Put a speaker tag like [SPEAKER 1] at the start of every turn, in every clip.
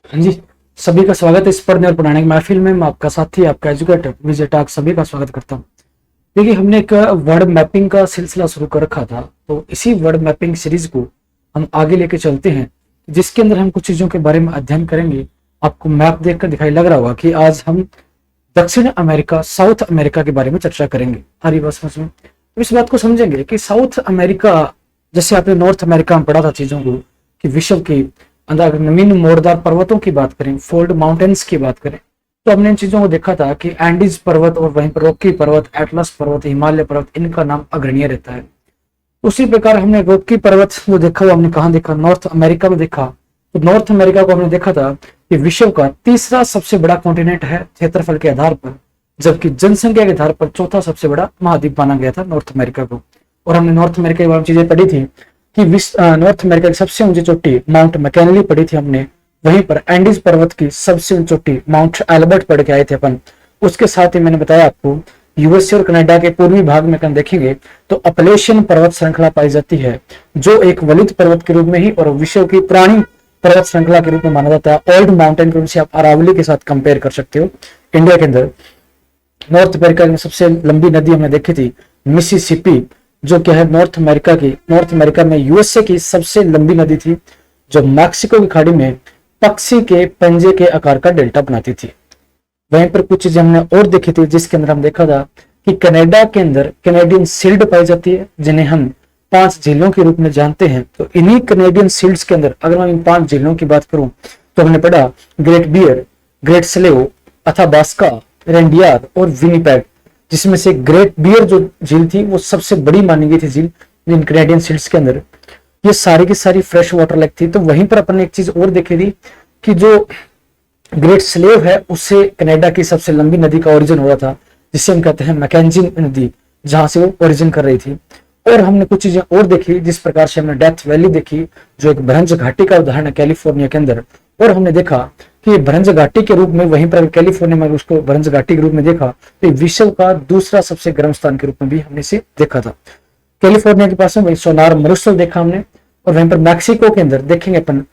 [SPEAKER 1] हाँ जी। सभी का स्वागत है इस पढ़ने और पढ़ाने की महफिल में। मैं आपका साथी, आपका एजुकेटर विजय टाक सभी का स्वागत करता हूँ। देखिए, हमने एक वर्ड मैपिंग का सिलसिला शुरू कर रखा था, तो इसी वर्ड मैपिंग सीरीज को हम आगे लेके चलते हैं, जिसके अंदर हम कुछ चीजों के बारे में अध्ययन करेंगे। आपको मैप देखकर दिखाई लग रहा होगा कि आज हम दक्षिण अमेरिका, साउथ अमेरिका के बारे में चर्चा करेंगे। हरी बस में तो इस बात को समझेंगे कि साउथ अमेरिका, जैसे आपने नॉर्थ अमेरिका में पढ़ा था चीजों को, कि विश्व की अगर नवीन मोरदार पर्वतों की बात करें, फोल्ड माउंटेन्स की बात करें, तो हमने इन चीजों को देखा था कि एंडीज पर्वत और वहीं पर रॉकी पर्वत, एटलस पर्वत, हिमालय पर्वत, इनका नाम अग्रणीय रहता है। उसी प्रकार हमने रॉकी पर्वत जो देखा, वो हमने कहा देखा, नॉर्थ अमेरिका में देखा। तो नॉर्थ अमेरिका को हमने देखा था कि विश्व का तीसरा सबसे बड़ा कॉन्टिनेंट है क्षेत्रफल के आधार पर, जबकि जनसंख्या के आधार पर चौथा सबसे बड़ा महाद्वीप माना गया था नॉर्थ अमेरिका को। और हमने नॉर्थ अमेरिका के बारे में चीजें पढ़ी थी कि नॉर्थ अमेरिका की सबसे ऊंची चोटी माउंट मैकेनली पढ़ी थी हमने। वहीं पर एंडीज पर्वत की सबसे ऊंची चोटी माउंट एल्बर्ट पढ़ के आए थे अपन। उसके साथ ही मैंने बताया आपको, यूएसए और कनाडा के पूर्वी भाग में कहीं देखेंगे तो अपलेशियन पर्वत श्रृंखला पाई जाती है, जो एक वलित पर्वत के रूप में ही और विश्व की पुरानी पर्वत श्रृंखला के रूप में माना जाता है। ओल्ड माउंटेन के रूप से आप अरावली के साथ कंपेयर कर सकते हो। इंडिया के अंदर नॉर्थ अमेरिका में सबसे लंबी नदी हमने देखी थी मिसिसिपी, जो क्या है नॉर्थ अमेरिका में यूएसए की सबसे लंबी नदी थी, जो मैक्सिको की खाड़ी में पक्षी के पंजे के आकार का डेल्टा बनाती थी। वहीं पर कुछ चीजें हमने और देखी थी, जिसके अंदर हम देखा था कि कनाडा के अंदर कैनेडियन सील्ड पाई जाती है, जिन्हें हम 5 झीलों के रूप में जानते हैं। तो इन्हीं कैनेडियन सील्ड्स के अंदर अगर मैं इन 5 झीलों की बात करूं, तो हमने पढ़ा Great Bear, Great Slave, Athabasca, Reindeer और विनीपेग, जिसमें से ग्रेट बियर जो झील थी वो सबसे बड़ी मानी गई थी झील इन कैनेडियन सील्ड्स के अंदर। ये सारी की सारी फ्रेश वाटर लेक थी। तो वहीं पर अपन ने एक चीज और देखी थी कि जो ग्रेट स्लेव है, उससे कनाडा की सबसे लंबी नदी का ओरिजिन हुआ था, जिसे हम कहते हैं मैकेंजी नदी, जहां से वो ओरिजिन कर रही थी। और हमने कुछ चीजें और देखी, जिस प्रकार से हमने डेथ वैली देखी, जो एक भ्रंज घाटी का उदाहरण है कैलिफोर्निया के अंदर। और हमने देखा कि भ्रंज घाटी के रूप में, वहीं पर कैलिफोर्निया में उसको भ्रंज घाटी के रूप में देखा, तो विश्व का दूसरा सबसे गर्म स्थान के रूप में भी हमने इसे देखा था। कैलिफोर्निया के पास में वही सोनार मरुस्थल देखा हमने। और वहीं पर मैक्सिको के अंदर देखेंगे अपन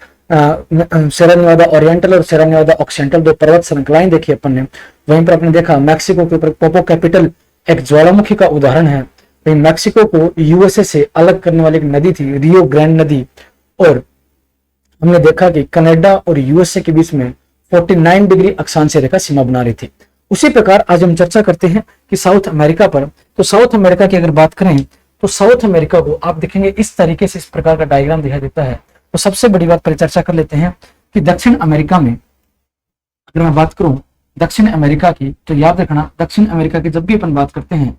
[SPEAKER 1] सेरा नेवादा ओरिएंटल और सेरा नेवादा ऑक्सीडेंटल, 2 पर्वत श्रृंखलाएं देखी अपन ने। वहीं पर आपने देखा मैक्सिको के ऊपर पोपो कैपिटल एक ज्वालामुखी का उदाहरण है। वहीं मैक्सिको को यूएसए से अलग करने वाली एक नदी थी रियो ग्रैंड नदी। और हमने देखा कि कनाडा और यूएसए के बीच में 49 डिग्री अक्षांश रेखा सीमा बना रही थी। उसी प्रकार आज हम चर्चा करते हैं कि साउथ अमेरिका पर। तो साउथ अमेरिका की अगर बात करें, तो साउथ अमेरिका को आप देखेंगे इस तरीके से, इस प्रकार का डायग्राम दिखाई देता है। तो सबसे बड़ी बात पर चर्चा कर लेते हैं कि दक्षिण अमेरिका में अगर मैं बात करूं दक्षिण अमेरिका की, तो याद रखना दक्षिण अमेरिका की जब भी अपन बात करते हैं,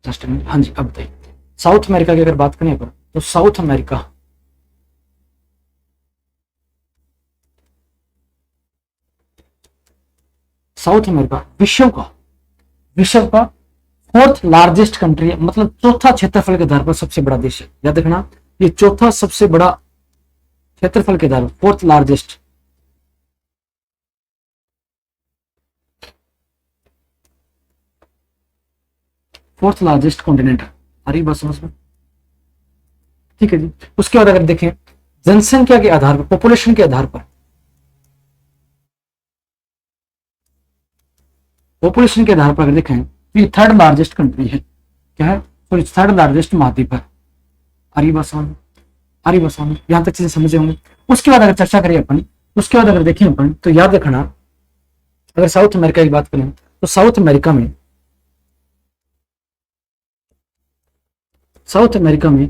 [SPEAKER 1] जस्ट मिनट, हाँ जी अब बताइए। साउथ अमेरिका की अगर बात करें अपन, तो साउथ अमेरिका विश्व का 4th लार्जेस्ट कंट्री है, मतलब चौथा क्षेत्रफल के आधार पर सबसे बड़ा देश है। याद रखना, ये चौथा सबसे बड़ा क्षेत्रफल के आधार पर, 4th लार्जेस्ट कॉन्टिनेंट है। आ रही बात समझ में? ठीक है जी। उसके बाद अगर देखें जनसंख्या के आधार पर, पॉपुलेशन के आधार पर, अगर देखें तो ये 3rd लार्जेस्ट कंट्री है। क्या है? तो 3rd लार्जेस्ट महाद्वीप है। आरी बसान, यहां तक चीजें समझे होंगे। उसके बाद अगर चर्चा करें अपन, उसके बाद अगर देखें अपन, तो याद रखना अगर साउथ अमेरिका की बात करें, तो साउथ अमेरिका में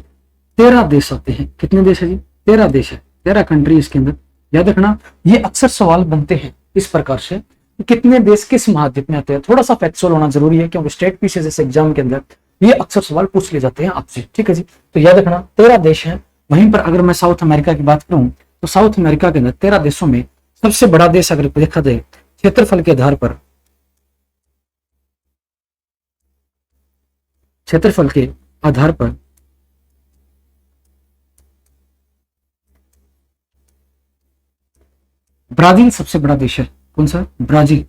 [SPEAKER 1] 13 देश आते हैं। कितने देश है जी? 13 देश है, 13 कंट्री इसके अंदर। याद रखना, ये अक्सर सवाल बनते हैं इस प्रकार से, कितने देश किस महाद्वीप में आते हैं। थोड़ा सा फैक्चुअल होना जरूरी है, क्योंकि स्टेट पीसीएस जैसे एग्जाम के अंदर ये अक्सर सवाल पूछ लिए जाते हैं आपसे। ठीक है जी। तो याद रखना 13 देश हैं। वहीं पर अगर मैं साउथ अमेरिका की बात करूं, तो साउथ अमेरिका के अंदर 13 देशों में सबसे बड़ा देश अगर देखा जाए क्षेत्रफल के आधार पर, क्षेत्रफल के आधार पर ब्राजील सबसे बड़ा देश है। कौन सा? ब्राजील।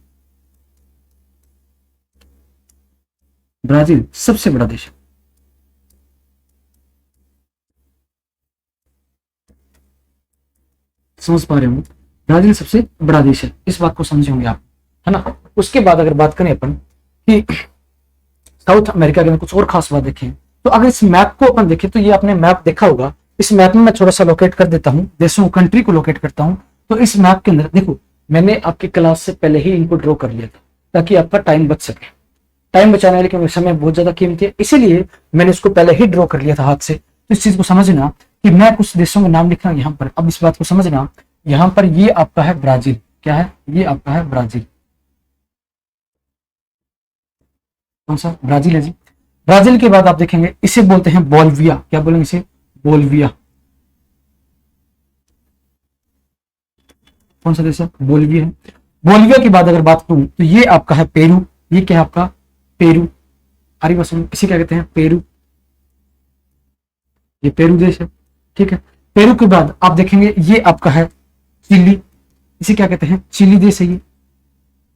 [SPEAKER 1] ब्राजील सबसे बड़ा देश है। समझ पा रहे होंगे, ब्राजील सबसे बड़ा देश है, इस बात को समझे होंगे आप, है ना। उसके बाद अगर बात करें अपन कि साउथ अमेरिका के अंदर कुछ और खास बात देखें, तो अगर इस मैप को अपन देखें, तो ये आपने मैप देखा होगा। इस मैप में मैं थोड़ा सा लोकेट कर देता हूँ, देशों कंट्री को लोकेट करता हूँ। तो इस मैप के अंदर देखो, मैंने आपकी क्लास से पहले ही इनको ड्रॉ कर लिया था, ताकि आपका टाइम बच सके। टाइम बचाने वाले क्योंकि समय बहुत ज्यादा कीमती है, इसीलिए मैंने इसको पहले ही ड्रॉ कर लिया था हाथ से। तो इस चीज को समझना कि मैं कुछ देशों के नाम लिख रहा हूं यहाँ पर। अब इस बात को समझना, यहाँ पर ये आपका है ब्राजील। क्या है? ये आपका है ब्राजील। कौन सा? ब्राजील है जी। ब्राजील के बाद आप देखेंगे, इसे बोलते हैं बोल्विया। क्या बोलेंगे इसे? बोल्विया। कौन सा देश है? बोल्विया है। बोल्विया की बात अगर बात करूं, तो ये आपका है पेरू। ये क्या है आपका? पेरू। आरी बस, इसे क्या कहते हैं? पेरू। ये पेरू देश है, ठीक है। पेरू के बाद आप देखेंगे, ये आपका है चिली। इसे क्या कहते हैं? चिली देश है ये, है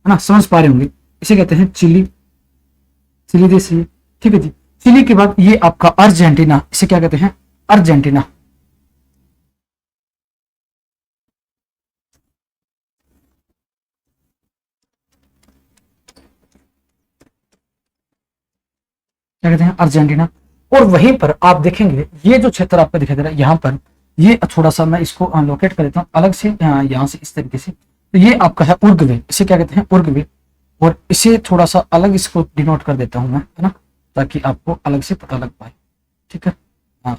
[SPEAKER 1] ना। समझ पा रहे होंगे, इसे कहते हैं चिली। चिली देश है ये, ठीक है जी। चिली के बाद ये आपका अर्जेंटीना। इसे क्या कहते हैं? अर्जेंटीना। क्या कहते हैं? अर्जेंटीना। और वहीं पर आप देखेंगे, ये जो क्षेत्र आपको दिखाई दे रहा है यहाँ पर, ये थोड़ा सा मैं इसको लोकेट कर देता हूँ अलग से, यहाँ से इस तरीके से। तो ये आपका है उर्गवे। इसे क्या कहते हैं? उर्गवे। और इसे थोड़ा सा अलग इसको डिनोट कर देता हूँ मैं, है ना, ताकि आपको अलग से पता लग पाए। ठीक है, हाँ,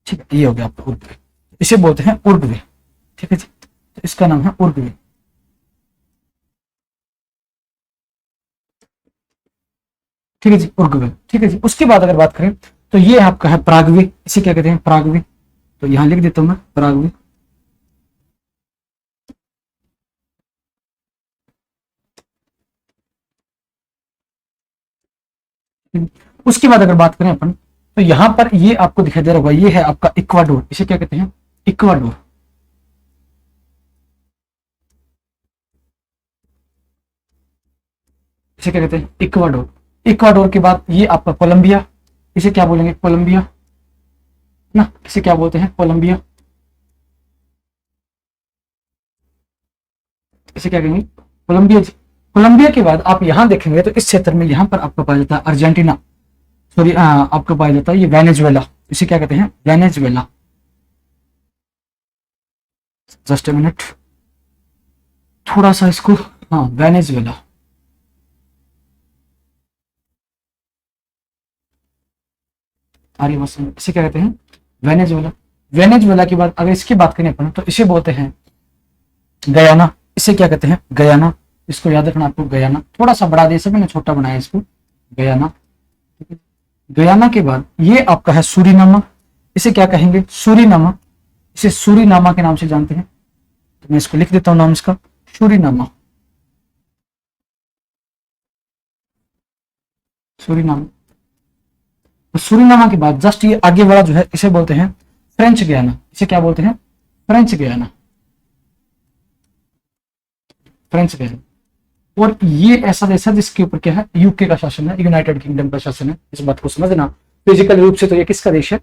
[SPEAKER 1] ठीक है, ये हो गया आपका उर्गवे। इसे बोलते हैं उर्गवे, ठीक है जी। तो इसका नाम है उर्गवे। ठीक है जी, उर्गवे। ठीक है जी। उसके बाद अगर बात करें, तो ये आपका है प्रागवे। इसे क्या कहते हैं? प्रागवे। तो यहां लिख देता हूं मैं, प्रागवे। उसके बाद अगर बात करें अपन, तो यहां पर ये आपको दिखाई दे रहा होगा, ये है आपका इक्वाडोर। इसे क्या कहते हैं? इक्वाडोर। इसे क्या कहते हैं? इक्वाडोर। इक्वाडोर के बाद ये आपका कोलंबिया। इसे क्या बोलेंगे? कोलंबिया ना। इसे क्या बोलते हैं? कोलंबिया। इसे क्या कहेंगे? कोलंबिया जी। कोलंबिया के बाद आप यहां देखेंगे, तो इस क्षेत्र में यहां पर आपका पाया जाता है अर्जेंटीना। सॉरी, आपका पाया जाता है ये वेनेजुएला। इसे क्या कहते हैं? वेनेजुएला। जस्ट ए मिनट, थोड़ा सा इसको, हाँ, वेनेजुएला। आर्य वसन, इसे क्या कहते हैं? वेनेजुएला। वेनेजुएला के बाद अगर इसकी बात करें अपन, तो इसे बोलते हैं गयाना। इसे क्या कहते हैं? गयाना। इसको याद रखना आपको, गयाना। थोड़ा सा बड़ा देश है, मैंने छोटा बनाया इसको, गयाना। गयाना के बाद ये आपका है सूरीनामा। इसे क्या कहेंगे? सूरीनामा। इसे सूरीनामा के नाम से जानते हैं। तो मैं इसको लिख देता हूं नाम इसका, सूरीनामा। सूरीनामा। तो सूरीनामा के बाद जस्ट ये आगे वाला जो है, इसे बोलते हैं फ्रेंच गयाना। इसे क्या बोलते हैं? French Guiana. French Guiana. और ये ऐसा देश है जिसके ऊपर क्या है? यूके का शासन है, यूनाइटेड किंगडम का शासन है। इस बात को समझना। फिजिकल रूप से तो ये किसका देश है?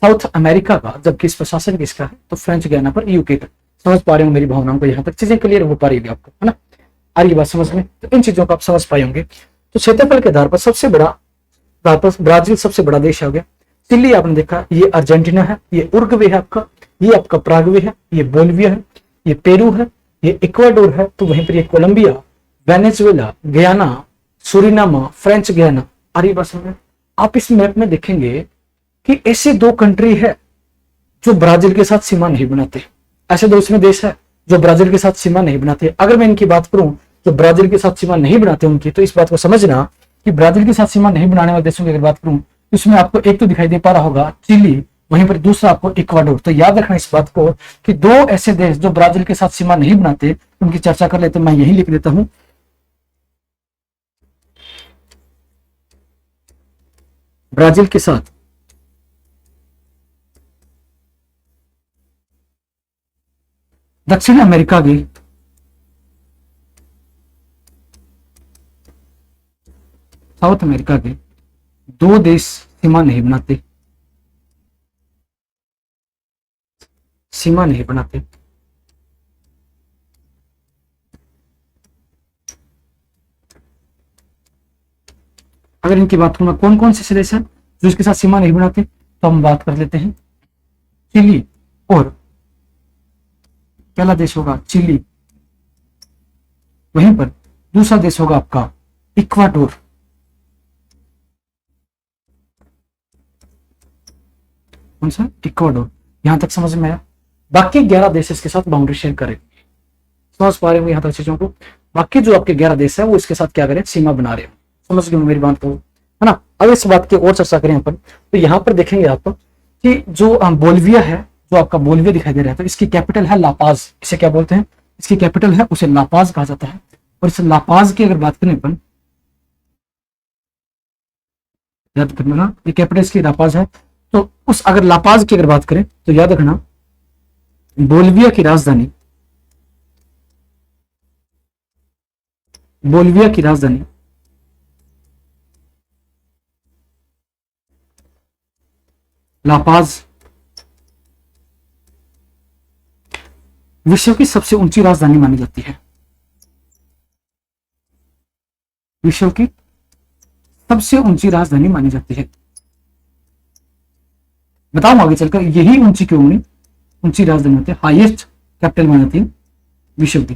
[SPEAKER 1] साउथ अमेरिका का, जबकि इस पर शासन किसका है? तो फ्रेंच गयाना पर यूके का। समझ पा रहे हो मेरी भावनाओं को? यहाँ तक चीजें क्लियर हो पा रही है आपको, है ना। आ रही बात समझ में? तो इन चीजों को आप समझ पाए होंगे। तो क्षेत्रफल के आधार पर सबसे बड़ा, ब्राजील सबसे बड़ा देश हो गया। चिली आपने देखा, ये अर्जेंटीना है, ये उर्गवे है आपका, ये आपका प्रागवे है, ये बोलिविया है, ये पेरू है, ये इक्वाडोर है, तो वहीं पर ये Colombia, Venezuela, Guyana, Suriname, French Guiana. अरे बस आप इस मैप में देखेंगे कि ऐसे दो कंट्री है जो ब्राजील के साथ सीमा नहीं बनाते। ऐसे दो इसमें देश है जो ब्राजील के साथ सीमा नहीं बनाते। अगर मैं इनकी बात करूं, जो ब्राजील के साथ सीमा नहीं बनाते उनकी, तो इस बात को समझना कि ब्राजील के साथ सीमा नहीं बनाने वाले देशों की अगर बात करूं, तो इसमें आपको एक तो दिखाई दे पा रहा होगा चिली, वहीं पर दूसरा आपको इक्वाडोर। तो याद रखना इस बात को कि दो ऐसे देश जो ब्राजील के साथ सीमा नहीं बनाते, उनकी चर्चा कर लेते। मैं यही लिख देता हूं, ब्राजील के साथ दक्षिण अमेरिका के साउथ अमेरिका के दो देश सीमा नहीं बनाते, सीमा नहीं बनाते। अगर इनकी बात करूं, कौन कौन से देश हैं जो इसके साथ सीमा नहीं बनाते, तो हम बात कर लेते हैं चिली, और पहला देश होगा चिली, वहीं पर दूसरा देश होगा आपका इक्वाडोर। कौन सा? इक्वाडोर। यहां तक समझ में आया? बाकी 11 देश इसके साथ बाउंड्री शेयर करेंगे। समझ पा रहे हो यहां तक चीजों को? बाकी जो आपके 11 देश है वो इसके साथ क्या करें, सीमा बना रहे हो। समझ गए मेरी बात को, है ना? अब इस बात की और चर्चा करें अपन, तो यहाँ पर देखेंगे आप कि जो बोलिविया है, जो आपका बोलिविया दिखाई दे रहा है, तो इसकी कैपिटल है लापाज। इसे क्या बोलते हैं? इसकी कैपिटल है, उसे लापाज कहा जाता है। और इस लापाज की अगर बात करें अपन, याद करना ये कैपिटल इसकी लापाज है। तो उस अगर लापाज की अगर बात करें तो याद रखना बोलिविया की राजधानी, बोलिविया की राजधानी लापाज विश्व की सबसे ऊंची राजधानी मानी जाती है। विश्व की सबसे ऊंची राजधानी मानी जाती है। बताऊं आगे चलकर यही ऊंची क्यों नहीं ऊंची राजधानी होती है, हाईएस्ट कैपिटल मानी जाती है विश्व की,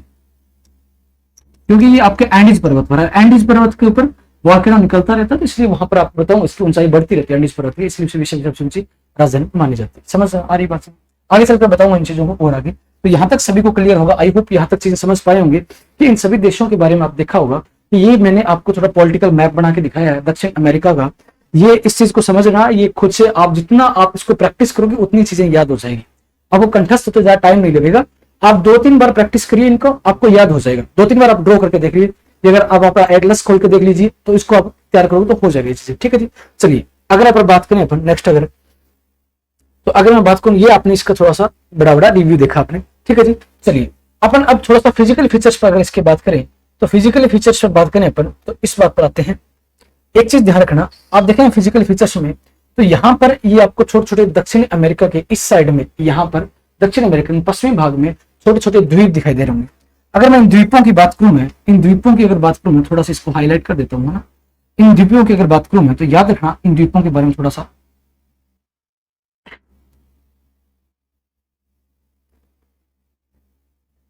[SPEAKER 1] क्योंकि ये आपके एंडीज पर्वत पर है। एंडीज पर्वत के ऊपर वॉल्केनो निकलता रहता है, तो इसलिए वहां पर आप बताऊं इसकी ऊंचाई बढ़ती रहती है एंडीज पर्वत की, इसलिए विश्व की सबसे ऊंची राजधानी मानी जाती है। समझ आ रही बात? आगे चलकर बताऊंगा इन चीजों को और आगे। तो यहां तक सभी को क्लियर होगा। आई होप यहां तक चीजें समझ पाए होंगे कि इन सभी देशों के बारे में आप देखा होगा कि ये मैंने आपको थोड़ा पॉलिटिकल मैप बना के दिखाया है दक्षिण अमेरिका का। ये इस चीज को समझना, ये खुद से आप जितना आप इसको प्रैक्टिस करोगे उतनी चीजें याद हो जाएगी। अब वो कंठस्थ होते ज्यादा टाइम नहीं लगेगा, आप 2-3 बार प्रैक्टिस करिए इनको, आपको याद हो जाएगा। 2-3 बार आप ड्रॉ करके देख लीजिए, अगर आप अपना एटलस खोल के देख लीजिए तो इसको आप तैयार करोगे तो हो जाएगी चीजें। ठीक है जी, चलिए अगर आप बात करें अपन नेक्स्ट, अगर मैं बात करूं, ये आपने इसका थोड़ा सा बड़ा बड़ा रिव्यू देखा आपने। ठीक है जी, चलिए अपन अब थोड़ा सा फिजिकल फीचर्स पर अगर इसके बात करें, तो फिजिकल फीचर्स पर बात करें अपन, तो इस बात पर आते हैं। एक चीज ध्यान रखना, आप देखें फिजिकल फीचर्स में, तो यहाँ पर ये आपको छोटे छोटे दक्षिण अमेरिका के इस साइड में, यहाँ पर दक्षिण अमेरिका के पश्चिमी भाग में छोटे छोटे द्वीप दिखाई दे रहे होंगे। अगर मैं इन द्वीपों की बात करूं, मैं इन द्वीपों की अगर बात करूं, मैं थोड़ा सा इसको हाईलाइट कर देता हूँ ना। इन द्वीपों की अगर बात करूं मैं, तो याद रखना इन द्वीपों के बारे में थोड़ा सा,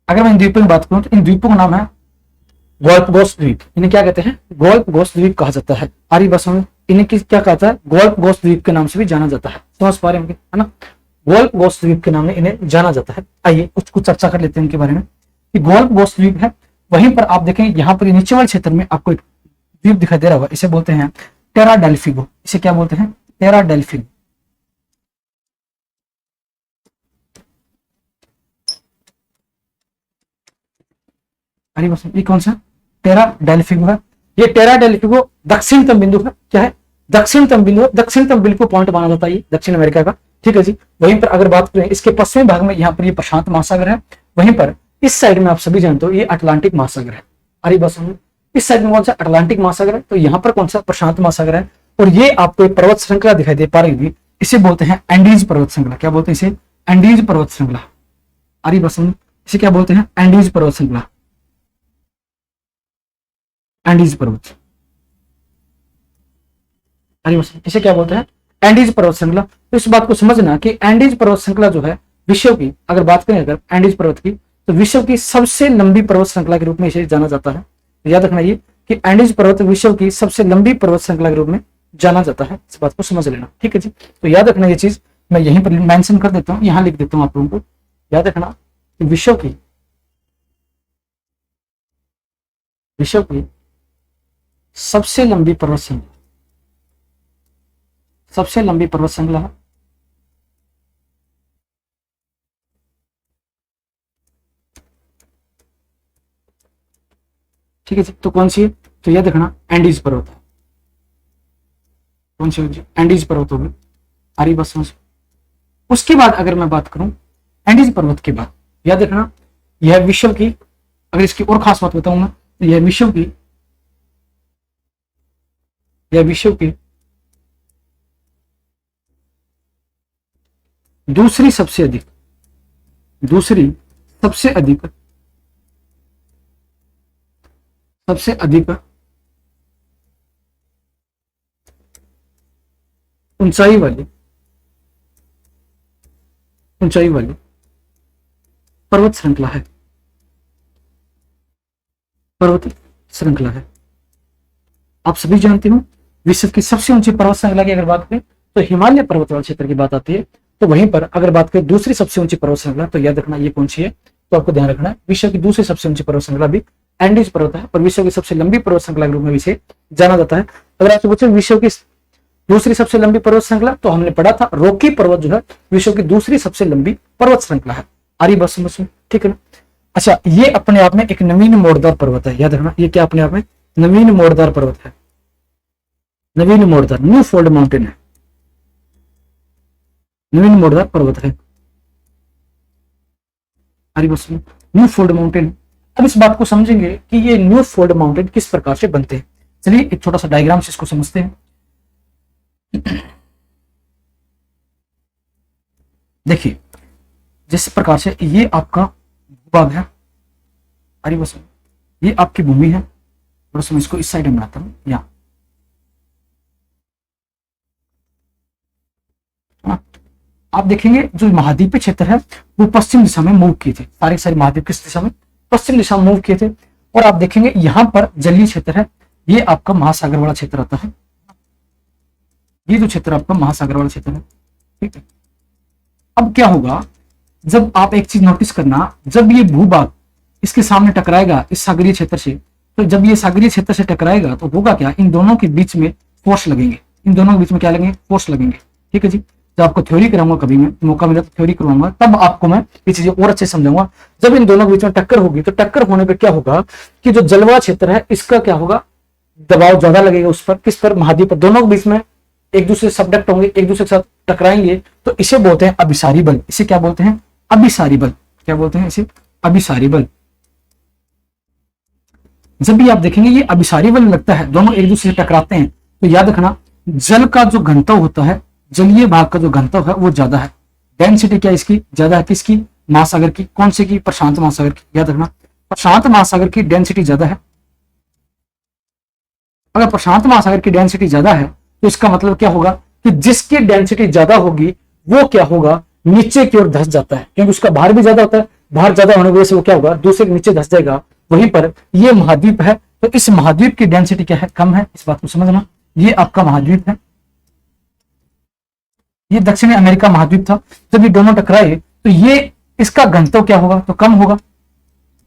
[SPEAKER 1] अगर मैं इन द्वीपों की बात करूं तो इन द्वीपों का नाम है गोल्फगोस द्वीप। इन्हें क्या कहते हैं? गोल्फगोस द्वीप कहा जाता है। आरी भाषा में इन्हें क्या कहता है? गोल्फगोस द्वीप के नाम से भी जाना जाता है। समझ पा रहे होंगे, है ना? गोल्फगोस द्वीप के नाम में इन्हें जाना जाता है। आइए कुछ चर्चा कर लेते हैं इनके बारे में कि गोल्फगोस द्वीप है। वहीं पर आप देखें यहाँ पर नीचे वाले क्षेत्र में आपको एक द्वीप दिखाई दे रहा होगा, इसे बोलते हैं टेरा डेल्फिगो। इसे क्या बोलते हैं? टेरा डेल्फिगो। अरे बस ये कौन सा टेरा डेल्फिगो है? ये टेरा डेल्फिगो दक्षिणतम बिंदु है। क्या है? दक्षिणतम बिंदु, दक्षिणतम बिल्कुल पॉइंट माना जाता है ये दक्षिण अमेरिका का। ठीक है जी, वहीं पर अगर बात करें इसके पश्चिमी भाग में, यहाँ पर ये प्रशांत महासागर है। वहीं पर इस साइड में आप सभी जानते हो ये अटलांटिक महासागर है। अरे बस इस साइड में कौन सा? अटलांटिक महासागर है। तो यहाँ पर कौन सा? प्रशांत महासागर है। और ये आपको एक पर्वत श्रृंखला दिखाई दे पा रही होगी, इसे बोलते हैं एंडीज पर्वत श्रृंखला। क्या बोलते हैं इसे? एंडीज पर्वत श्रृंखला। अरे बस इसे क्या बोलते हैं? एंडीज पर्वत श्रृंखला। एंडीज पर्वत, अरे बस इसे क्या बोलते हैं? एंडीज पर्वत श्रृंखला। तो इस बात को समझना कि एंडीज पर्वत श्रृंखला जो है विश्व की, अगर बात करें अगर एंडीज पर्वत की, तो विश्व की सबसे लंबी पर्वत श्रृंखला के रूप में इसे जाना जाता है। याद रखना ये कि एंडीज पर्वत विश्व की सबसे लंबी पर्वत श्रृंखला के रूप में जाना जाता है। इस बात को समझ लेना। ठीक है जी, तो याद रखना ये चीज मैं यहीं पर मेंशन कर देता हूँ, यहां लिख देता हूँ आप लोगों को। याद रखना कि विश्व की सबसे लंबी पर्वत श्रृंखला, सबसे लंबी पर्वत श्रृंखला है ठीक है जी। तो कौन सी है? तो याद रखना एंडीज पर्वत है। कौन सी होगी? एंडीज पर्वत होगी। आरी बस समझ। उसके बाद अगर मैं बात करूं एंडीज पर्वत के बाद, याद रखना यह विश्व की, अगर इसकी और खास बात बताऊं मैं तो यह विश्व की दूसरी सबसे अधिक ऊंचाई वाली पर्वत श्रृंखला है। आप सभी जानते हो विश्व की सबसे ऊंची पर्वत श्रृंखला की अगर बात करें तो हिमालय पर्वतमाला क्षेत्र की बात आती है। तो वहीं पर अगर बात करें दूसरी सबसे ऊंची पर्वत श्रृंखला, तो याद रखना ये कौन सी है, तो आपको ध्यान रखना है विश्व की दूसरी सबसे ऊंची पर्वत श्रृंखला भी एंडीज पर्वत है, और विश्व की सबसे लंबी पर्वत श्रृंखला के रूप में इसे जाना जाता है। अगर आपसे पूछे विश्व की दूसरी सबसे लंबी पर्वत श्रृंखला, तो हमने पढ़ा था रॉकी पर्वत जो है विश्व की दूसरी सबसे लंबी पर्वत श्रृंखला है। आरी बात समझ में, ठीक है ना। अच्छा, ये अपने आप में एक नवीन मोड़दार पर्वत है, याद रखना ये क्या अपने आप में नवीन मोड़दार पर्वत है, नवीन मोड़दार न्यू फोल्ड माउंटेन है, नवीन मोड़दार पर्वत है। आरी बात समझ, न्यू फोल्ड माउंटेन। अब इस बात को समझेंगे कि ये न्यू फोल्ड माउंटेन किस प्रकार से बनते हैं। चलिए एक छोटा सा डायग्राम से इसको समझते हैं। देखिए जिस प्रकार से ये आपका भूभाग है, अरे बस ये आपकी भूमि है, और मैं इसको इस साइड में बनाता हूं यहाँ। आप देखेंगे जो महाद्वीपीय क्षेत्र है वो पश्चिम दिशा में मूव किए थे, सारे महाद्वीप किस दिशा में, पश्चिम दिशा में मूव किए थे। और आप देखेंगे यहाँ पर जलीय क्षेत्र है, ये आपका महासागर वाला क्षेत्र आता है, ये जो क्षेत्र आपका महासागर वाला क्षेत्र है, ठीक है। अब क्या होगा, जब आप एक चीज नोटिस करना, जब ये भूभाग इसके सामने टकराएगा इस सागरीय क्षेत्र से, तो जब ये सागरीय क्षेत्र से टकराएगा तो होगा क्या, इन दोनों के बीच में फोर्स लगेंगे, इन दोनों के बीच में क्या लगेंगे, फोर्स लगेंगे, ठीक है जी। जब आपको थ्योरी कराऊंगा, कभी मैं मौका मिला तो थ्योरी करवाऊंगा, तब आपको मैं ये चीजें और अच्छे समझाऊंगा। जब इन दोनों के बीच में टक्कर होगी तो टक्कर होने पर क्या होगा कि जो जलवायु क्षेत्र है इसका क्या होगा, दबाव ज्यादा लगेगा उस पर, किस पर, महाद्वीप पर। दोनों के बीच में एक दूसरे से सबडक्ट होंगे, एक दूसरे के साथ टकराएंगे, तो इसे बोलते हैं अभिसारी बल। इसे क्या बोलते हैं, अभिसारी बल। क्या बोलते हैं इसे, अभिसारी बल। जब भी आप देखेंगे ये अभिसारी बल लगता है, दोनों एक दूसरे से टकराते हैं, तो याद रखना जल का जो घनत्व होता है, जलीय भाग का जो घनत्व है वो ज्यादा है। डेंसिटी क्या इसकी ज्यादा है, किसकी, महासागर की। कौन से की, प्रशांत महासागर की। याद रखना प्रशांत महासागर की डेंसिटी ज्यादा है। अगर प्रशांत महासागर की डेंसिटी ज्यादा है तो इसका मतलब क्या होगा कि जिसकी डेंसिटी ज्यादा होगी वो क्या होगा, नीचे की ओर धंस जाता है, क्योंकि उसका भार भी ज्यादा होता है। भार ज्यादा होने की वजह से वो क्या होगा, दूसरे के नीचे धंस जाएगा। वहीं पर ये महाद्वीप है, तो इस महाद्वीप की डेंसिटी क्या है, कम है। इस बात को समझना, ये आपका महाद्वीप है, ये दक्षिणी अमेरिका महाद्वीप था। जब ये दोनों टकराए तो ये इसका घनत्व क्या होगा, तो कम होगा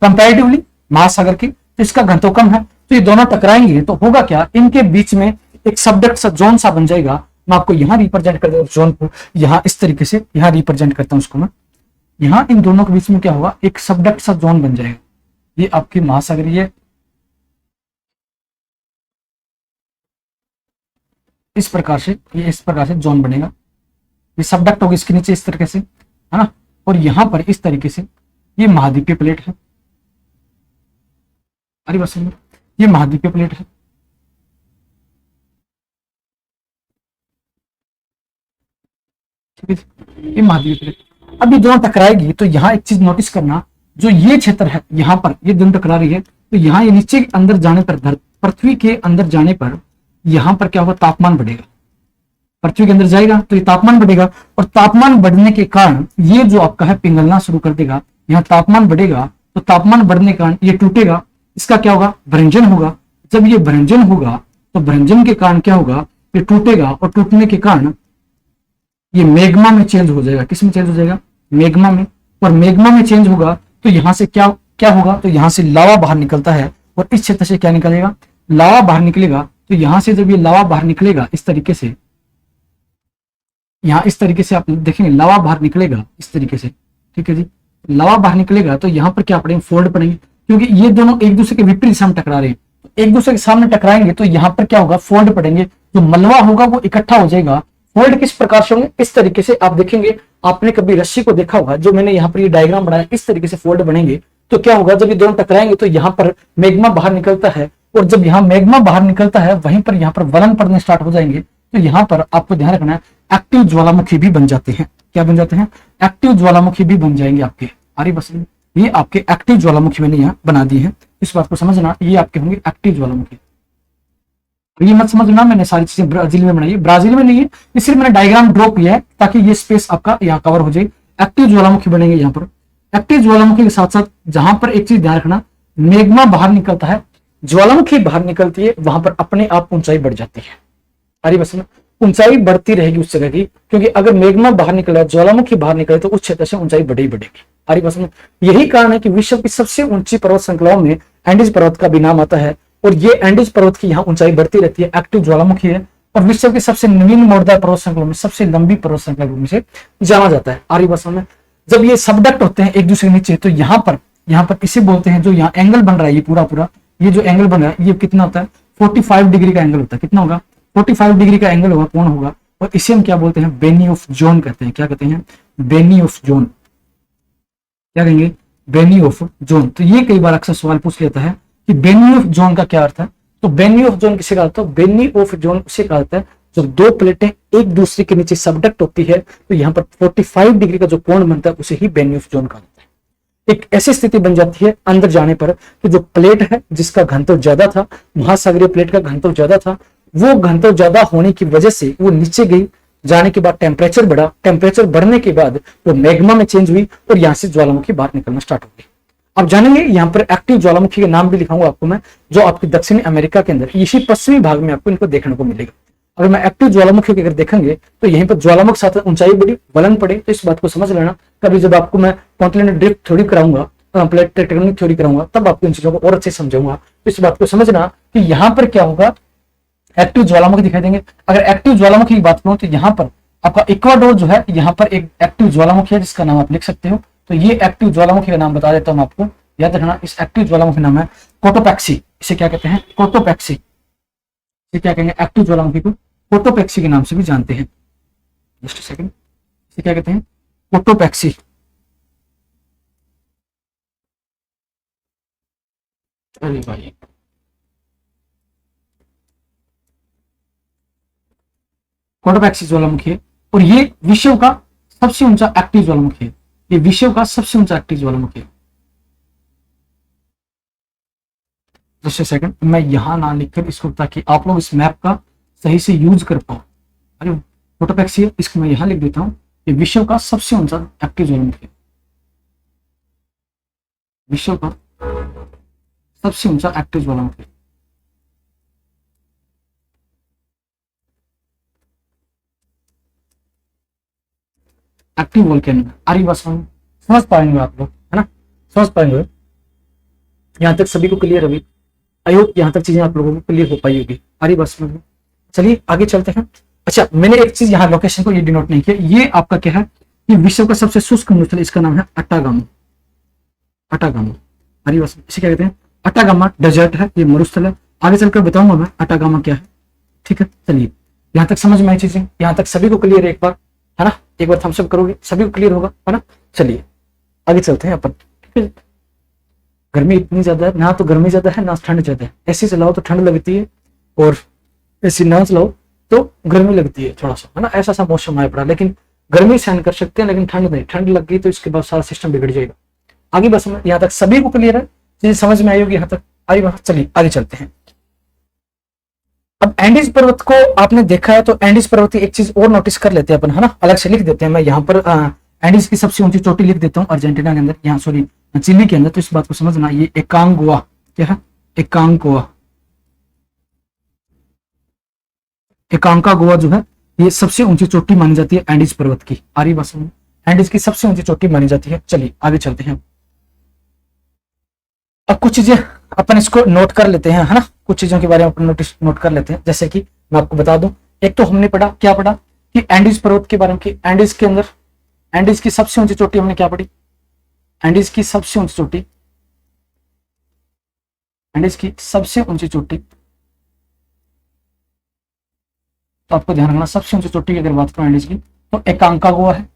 [SPEAKER 1] कंपैरेटिवली महासागर की, तो इसका घनत्व कम है। तो ये दोनों टकराएंगे तो होगा क्या, इनके बीच में एक सबडक्ट सा जोन सा बन जाएगा। मैं आपको यहां रिप्रेजेंट कर देता हूं जोन को, यहां इस तरीके से यहां रिप्रेजेंट करता हूं उसको मैं। यहां इन दोनों के बीच में क्या होगा, एक सबडक्ट सा जोन बन जाएगा। ये आपकी महासागरीय, इस प्रकार से ये इस प्रकार से जोन बनेगा। ये सबडक्ट होगी इसके नीचे इस तरीके से, है ना। और यहां पर इस तरीके से ये महाद्वीपीय प्लेट है। अरे बस ये महाद्वीपीय प्लेट है, ठीक है। ये महाद्वीपीय प्लेट, अब ये दोनों टकराएगी तो यहाँ एक चीज नोटिस करना, जो ये क्षेत्र है यहाँ पर ये दोनों टकरा रही है, तो यहाँ ये नीचे अंदर जाने पर, पृथ्वी के अंदर जाने पर यहाँ पर क्या होगा, तापमान बढ़ेगा। पृथ्वी के अंदर जाएगा तो ये तापमान बढ़ेगा, और तापमान बढ़ने के कारण ये जो आपका है पिघलना शुरू कर देगा। यहाँ तापमान बढ़ेगा तो तापमान बढ़ने के कारण ये टूटेगा, इसका क्या होगा, भंजन होगा। जब ये भंजन होगा तो भंजन के कारण क्या होगा, ये टूटेगा, और टूटने के कारण ये मैग्मा में चेंज हो जाएगा। किस में चेंज हो जाएगा, मैग्मा में। और मैग्मा में चेंज होगा तो यहां से क्या क्या होगा, तो यहां से लावा बाहर निकलता है, और इस क्षेत्र से क्या निकलेगा, लावा बाहर निकलेगा। तो यहां से जब ये लावा बाहर निकलेगा इस तरीके से, यहाँ इस तरीके से आप देखेंगे लावा बाहर निकलेगा इस तरीके से, ठीक है जी। लावा बाहर निकलेगा तो यहाँ पर क्या पड़ेंगे, फोल्ड पड़ेंगे, क्योंकि ये दोनों एक दूसरे के विपरीत दिशा में टकरा रहे हैं। तो एक दूसरे के सामने टकराएंगे तो यहाँ पर क्या होगा, फोल्ड पड़ेंगे। जो मलबा होगा वो इकट्ठा हो जाएगा। फोल्ड किस प्रकार से होंगे, इस तरीके से। आप देखेंगे, आपने कभी रस्सी को देखा होगा, जो मैंने यहाँ पर ये डायग्राम बनाया, इस तरीके से फोल्ड बनेंगे। तो क्या होगा, जब ये दोनों टकराएंगे तो यहाँ पर मैग्मा बाहर निकलता है, और जब यहाँ मैग्मा बाहर निकलता है वहीं पर यहाँ पर वलन पड़ने स्टार्ट हो जाएंगे। तो यहाँ पर आपको ध्यान रखना है, एक्टिव ज्वालामुखी भी बन जाते हैं। क्या बन जाते हैं? एक्टिव ज्वालामुखी भी बन जाएंगे आपके। अरे बस ये आपके एक्टिव ज्वालामुखी मैंने यहाँ बना दी है, इस बात को समझना, ये आपके होंगे एक्टिव ज्वालामुखी। ये मत समझना मैंने सारी चीजें ब्राजील में बनाई है, ब्राजील में नहीं है, इसलिए मैंने डायग्राम ड्रॉ किया है ताकि ये स्पेस आपका यहाँ कवर हो जाए। एक्टिव ज्वालामुखी बनेंगे यहाँ पर। एक्टिव ज्वालामुखी के साथ साथ जहां पर एक चीज ध्यान रखना, मैग्मा बाहर निकलता है, ज्वालामुखी बाहर निकलती है, वहां पर अपने आप ऊंचाई बढ़ जाती है। अरे बस ऊंचाई बढ़ती रहेगी उस जगह की, क्योंकि अगर मैग्मा बाहर निकला, ज्वालामुखी बाहर निकले तो उस क्षेत्र से ऊंचाई बढ़ी बढ़ेगी। अरे बस यही कारण है कि विश्व की सबसे ऊंची पर्वत श्रृंखलाओं में एंडीज पर्वत का भी नाम आता है, और ये एंडीज पर्वत की यहाँ ऊंचाई बढ़ती रहती है, एक्टिव ज्वालामुखी है, और विश्व की सबसे नवीन मोड़दार पर्वत श्रृंखलाओं में सबसे लंबी पर्वत श्रृंखला में से जाना जाता है। आर्य बस में जब ये सबडक्ट होते हैं एक दूसरे के नीचे, तो यहाँ पर इसे बोलते हैं, जो यहाँ एंगल बन रहा है, ये पूरा ये जो एंगल बन रहा है, ये कितना होता है? 45 डिग्री का एंगल होता है। कितना होगा? 45 डिग्री का एंगल होगा, कोण होगा, और इसे हम क्या बोलते हैं? बेनी ऑफ जोन कहते हैं। क्या कहते हैं? बेनी ऑफ जोन। क्या कहेंगे? बेनी ऑफ जोन। तो ये कई बार अक्सर सवाल पूछ लेता है कि बेनी ऑफ जोन का क्या अर्थ है। तो बेनी ऑफ जोन किसे कहा? बेनी ऑफ जोन उसे कहा जाता है जब दो प्लेटें एक दूसरे के नीचे सबडक्ट होती है, तो यहाँ पर 45 डिग्री का जो कोण बनता है उसे ही बेनी ऑफ जोन कहा जाता है। एक ऐसी स्थिति बन जाती है अंदर जाने पर कि जो प्लेट है जिसका घनत्व ज्यादा था, महासागरीय प्लेट का घनत्व ज्यादा था, वो घनत्व ज्यादा होने की वजह से वो नीचे गई, जाने के बाद टेम्परेचर बढ़ा, टेम्परेचर बढ़ने के बाद वो मैग्मा में चेंज हुई, और यहां से ज्वालामुखी बाहर निकलना स्टार्ट हो गई। अब जानेंगे यहाँ पर एक्टिव ज्वालामुखी के नाम भी लिखाऊंगा आपको मैं, जो आपकी दक्षिणी अमेरिका के अंदर इसी पश्चिमी भाग में आपको इनको देखने को मिलेगा। अगर मैं एक्टिव ज्वालामुखी अगर देखेंगे तो यहीं पर ज्वालामुखी साथ ऊंचाई बढ़ी, वलन पड़े, तो इस बात को समझ लेना। कभी जब आपको मैं कॉन्टिनेंटल ड्रिफ्ट थ्योरी कराऊंगा, प्लेट टेक्टोनिक थ्योरी कराऊंगा, तब आपको इन चीजों को और अच्छे समझाऊंगा। तो इस बात को समझना कि यहाँ पर क्या होगा, एक्टिव ज्वालामुखी दिखाई देंगे। अगर एक्टिव ज्वालामुखी की बात करूं तो यहाँ पर आपका इक्वाडोर जो है, यहाँ पर एक एक्टिव ज्वालामुखी है जिसका नाम आप लिख सकते हो। तो ये एक्टिव ज्वालामुखी का नाम बता देता हूं आपको, याद रखना। इस एक्टिव ज्वालामुखी नाम है कोटोपैक्सी। इसे क्या कहते हैं? कोटोपैक्सी। इसे क्या कहेंगे? एक्टिव ज्वालामुखी को कोटोपैक्सी के नाम से भी जानते हैं। जस्ट सेकंड, इसे क्या कहते हैं? कोटोपैक्सी। अरे भाई, कोटोपैक्सी ज्वालामुखी है, और ये विश्व का सबसे ऊंचा एक्टिव ज्वालामुखी है। ये विश्व का सबसे ऊंचा एक्टिव ज्वालामुखी है। जस्ट सेकंड, मैं यहां ना लिखकर इसको, ताकि आप लोग इस मैप का सही से यूज कर पाओ। अरे कोटोपैक्सी है, इसको मैं यहां लिख देता हूं। ये विश्व का सबसे ऊंचा एक्टिव ज्वालामुखी है। विश्व का सबसे ऊंचा एक्टिव ज्वालामुखी। Active volcano. आरी बस समझ पाएंगे आप लोग, है ना? समझ पाएंगे। यहां तक सभी को क्लियर होगी? आई होप यहां तक चीजें आप लोगों को क्लियर हो पाई होगी। आरी बस में चलिए आगे चलते हैं। अच्छा, मैंने एक चीज यहाँ लोकेशन को ये डिनोट नहीं किया, ये आपका क्या है? ये विश्व का सबसे शुष्क मरुस्थल, इसका नाम है अटागामा। अटागामा। आरी बस इसे क्या कहते हैं? अटागामा डेजर्ट है, ये मरुस्थल है। आगे चलकर बताऊंगा मैं अटागामा क्या है। ठीक है, चलिए यहां तक समझ में आई चीजें? यहां तक सभी को क्लियर है एक बार, है ना? एक बार थम्स अप करोगे, सभी को क्लियर होगा, है ना? चलिए आगे चलते हैं अपन। ठीक है, गर्मी इतनी ज्यादा है ना, तो गर्मी ज्यादा है ना ठंड ज्यादा है। एसी चलाओ तो ठंड लगती है, और एसी ना चलाओ तो गर्मी लगती है थोड़ा सा, है ना? ऐसा सा मौसम आया पड़ा, लेकिन गर्मी सहन कर सकते हैं, लेकिन ठंड नहीं। ठंड लग गई तो इसके बाद सारा सिस्टम बिगड़ जाएगा। आगे बस यहाँ तक सभी को क्लियर है, चीजें समझ में आई होगी यहाँ तक? आइए चलिए आगे चलते हैं। अब एंडीज पर्वत को आपने देखा है, तो एंडीज पर्वत की एक चीज और नोटिस कर लेते हैं अपन, है ना? अलग से लिख देते हैं। मैं यहाँ पर एंडीज की सबसे ऊंची चोटी लिख देता हूँ अर्जेंटीना के अंदर, यहाँ सॉरी चिली के अंदर। तो इस बात को समझना, ये एकांगुआ। क्या है? एकांगुआ। एकांकागुआ जो है, ये सबसे ऊंची चोटी मानी जाती है एंडीज पर्वत की। आरी भाषा में एंडीज की सबसे ऊंची चोटी मानी जाती है। चलिए आगे चलते हैं। अब कुछ चीजें अपन इसको नोट कर लेते हैं, है ना? कुछ चीजों के बारे में अपन नोट कर लेते हैं। जैसे कि मैं आपको बता दूं, एक तो हमने पढ़ा, क्या पढ़ा कि एंडीज पर्वत के बारे में, कि एंडीज के अंदर एंडीज की सबसे ऊंची चोटी हमने क्या पढ़ी? एंडीज की सबसे ऊंची चोटी, एंडीज की सबसे ऊंची चोटी, तो आपको ध्यान रखना, सबसे ऊंची चोटी की अगर बात करूं एंडीज की, तो एकांकागुआ है।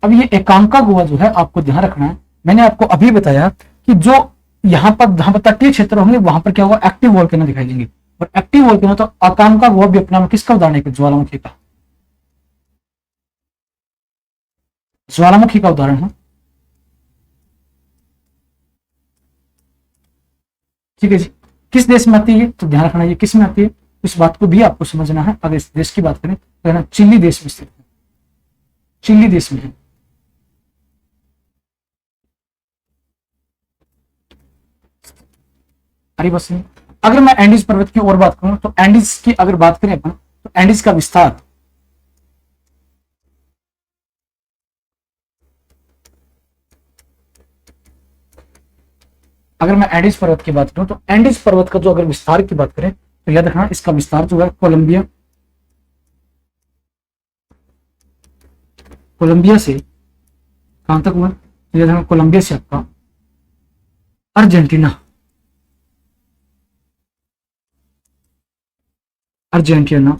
[SPEAKER 1] अब ये एकांका गोवा जो है आपको ध्यान रखना है, मैंने आपको अभी बताया कि जो यहाँ पर जहां पर तटीय क्षेत्र होंगे वहां पर क्या होगा, एक्टिव वोल्केनो दिखाई देंगे। और एक्टिव वोल्केनो तो आकांका गोवा भी अपना में किसका उदाहरण है, ज्वालामुखी का, ज्वालामुखी का उदाहरण है। ठीक है जी, किस देश में आती है तो ध्यान रखना ये किस में आती है, इस बात को भी आपको समझना है। अगर इस देश की बात करें तो है ना चिली देश में स्थित है, चिली देश में है। अरे बस नहीं। अगर मैं एंडीज पर्वत की और बात करूं तो एंडीज की अगर बात करें अपन तो एंडीज का विस्तार अगर मैं एंडीज पर्वत की बात करूं तो एंडीज पर्वत का जो अगर विस्तार की बात करें तो याद रखना इसका विस्तार जो है कोलंबिया, कोलंबिया से कहां तक हुआ, तो याद रखना कोलंबिया से आपका अर्जेंटीना, अर्जेंटीना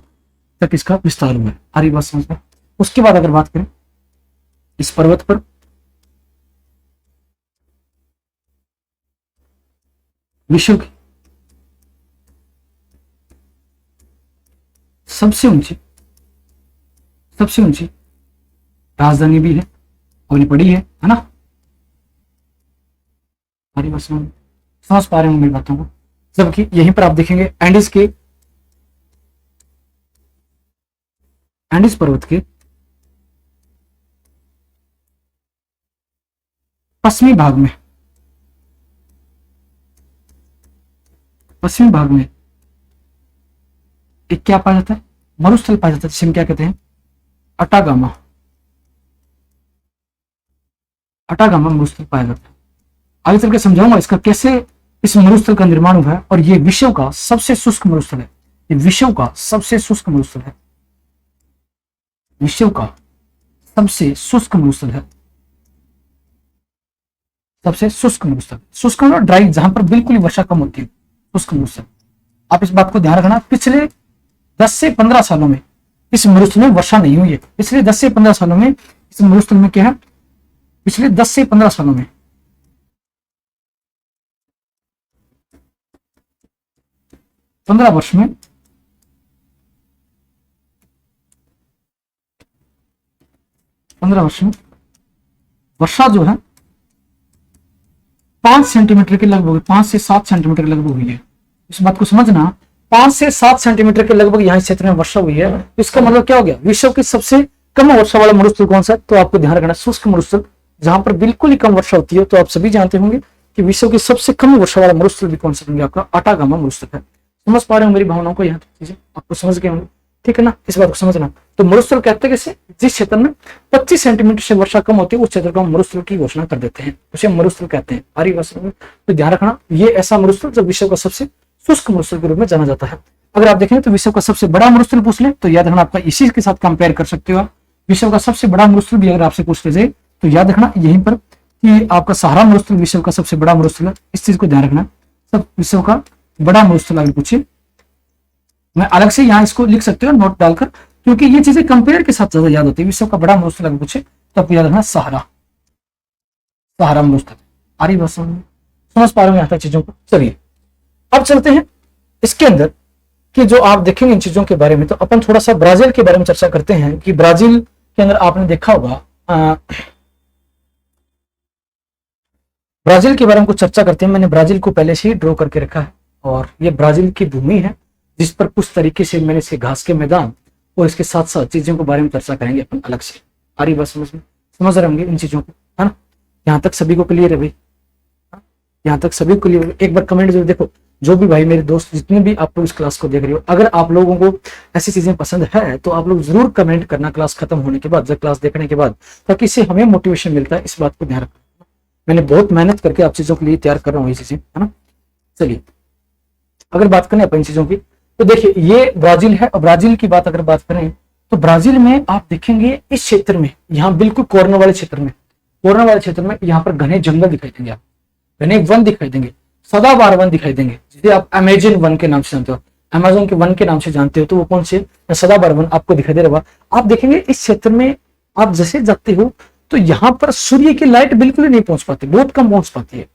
[SPEAKER 1] तक इसका विस्तार हुआ है। आ रही बात समझ में। उसके बाद अगर बात करें इस पर्वत पर विश्व की सबसे ऊंची राजधानी भी है और ये बड़ी है ना। हमारी बात समझ पा रहे होंगे मेरी बातों को। जबकि यहीं पर आप देखेंगे एंडीज पर्वत के पश्चिमी भाग में एक क्या पाया जाता है, मरुस्थल पाया जाता है, जिसे हम क्या कहते हैं, अटागामा मरुस्थल पाया जाता है। आगे चल के समझाऊंगा इसका कैसे इस मरुस्थल का निर्माण हुआ है। और ये विश्व का सबसे शुष्क मरुस्थल है, ये विश्व का सबसे शुष्क मरुस्थल है, विश्व का सबसे शुष्क मरुस्थल है, सबसे शुष्क मरुस्थल। शुष्क मतलब ड्राई, जहां पर बिल्कुल ही वर्षा कम होती है, शुष्क मरुस्थल। आप इस बात को ध्यान रखना, पिछले 10 से 15 सालों में इस मरुस्थल में वर्षा नहीं हुई है। पिछले 10 से 15 सालों में इस मरुस्थल में क्या है, पिछले 10 से 15 सालों में 15 वर्ष में वर्षा जो है 5 सेंटीमीटर के लगभग, 5 से 7 सेंटीमीटर के लगभग हुई है। इस बात को समझना, 5 से 7 सेंटीमीटर के लगभग यहाँ क्षेत्र में वर्षा हुई है। इसका मतलब क्या हो गया, विश्व की सबसे कम वर्षा वाला मरुस्थल कौन सा है, तो आपको ध्यान रखना शुष्क मरुस्थल, जहां पर बिल्कुल ही कम वर्षा होती है। तो आप सभी जानते होंगे कि विश्व की सबसे कम वर्षा वाला मरुस्थल भी कौन सा होंगे, आपका अटागामा मरुस्थल है। समझ पा रहे हो मेरी भावनाओं को, यहाँ चीजें आपको समझ गए होंगे, ठीक है ना। इस बात को समझना, तो मरुस्थल कहते हैं कैसे, जिस क्षेत्र में 25 सेंटीमीटर से वर्षा कम होती है उस क्षेत्र को हम मरुस्थल की घोषणा कर देते हैं, उसे मरुस्थल कहते हैं। आ रही बात समझ में। तो ध्यान रखना, ये ऐसा मरुस्थल जो विश्व का सबसे शुष्क मरुस्थल के रूप में जाना जाता है। अगर आप देखें तो विश्व का सबसे बड़ा मरुस्थल पूछ ले तो याद रखना आपका इसी के साथ कंपेयर कर सकते हो आप। विश्व का सबसे बड़ा मरुस्थल भी अगर आपसे पूछ ले जाए तो याद रखना यहीं पर कि आपका सहारा मरुस्थल विश्व का सबसे बड़ा मरुस्थल है। इस चीज को ध्यान रखना, सब विश्व का बड़ा मरुस्थल अगर पूछे, मैं अलग से यहाँ इसको लिख सकते हो नोट डालकर, क्योंकि ये चीजें कंपेयर के साथ ज्यादा याद होती है। विश्व का बड़ा मरुस्थल अगर पूछे तो आपको याद रखना सहारा मरुस्थल। आ रही बात समझ पा रहे हो यहाँ तक चीजों को। चलिए अब चलते हैं इसके अंदर कि जो आप देखेंगे इन चीजों के बारे में, तो अपन थोड़ा सा ब्राजील के बारे में चर्चा करते हैं कि ब्राजील के अंदर आपने देखा होगा, ब्राजील के बारे में कुछ चर्चा करते हैं। मैंने ब्राजील को पहले से ही ड्रॉ करके रखा है और ये ब्राजील की भूमि है जिस पर कुछ तरीके से मैंने इसके घास के मैदान और इसके साथ साथ चीजों के बारे में चर्चा करेंगे अपन अलग से। आ रही बात समझ रहे होंगे इन चीजों को, है ना। यहाँ तक सभी को क्लियर है भाई, यहाँ तक सभी को क्लियर। एक बार कमेंट जरूर देखो, जो भी भाई मेरे दोस्त जितने भी आप लोग इस क्लास को देख रहे हो, अगर आप लोगों को ऐसी चीजें पसंद है तो आप लोग जरूर कमेंट करना क्लास खत्म होने के बाद, जब क्लास देखने के बाद, ताकि इससे हमें मोटिवेशन मिलता है। इस बात को ध्यान रखना, मैंने बहुत मेहनत करके आप चीजों के लिए तैयार कर रहा हूँ ये चीजें, है ना। चलिए अगर बात करें अपन इन चीजों की, तो देखिए ये ब्राजील है। और ब्राजील की बात अगर बात करें तो ब्राजील में आप देखेंगे इस क्षेत्र में, यहाँ बिल्कुल कॉर्नर वाले क्षेत्र में यहाँ पर घने जंगल दिखाई देंगे, आप घने वन दिखाई देंगे, सदाबहार वन दिखाई देंगे, जिसे आप अमेजन वन के नाम से जानते हो, अमेजन के वन के नाम से जानते हो। तो वो कौन से सदाबहार वन आपको दिखाई दे रहा होगा। आप देखेंगे इस क्षेत्र में आप जैसे जाते हो तो यहां पर सूर्य की लाइट बिल्कुल ही नहीं पहुंच पाती, बहुत कम पहुंच पाती है,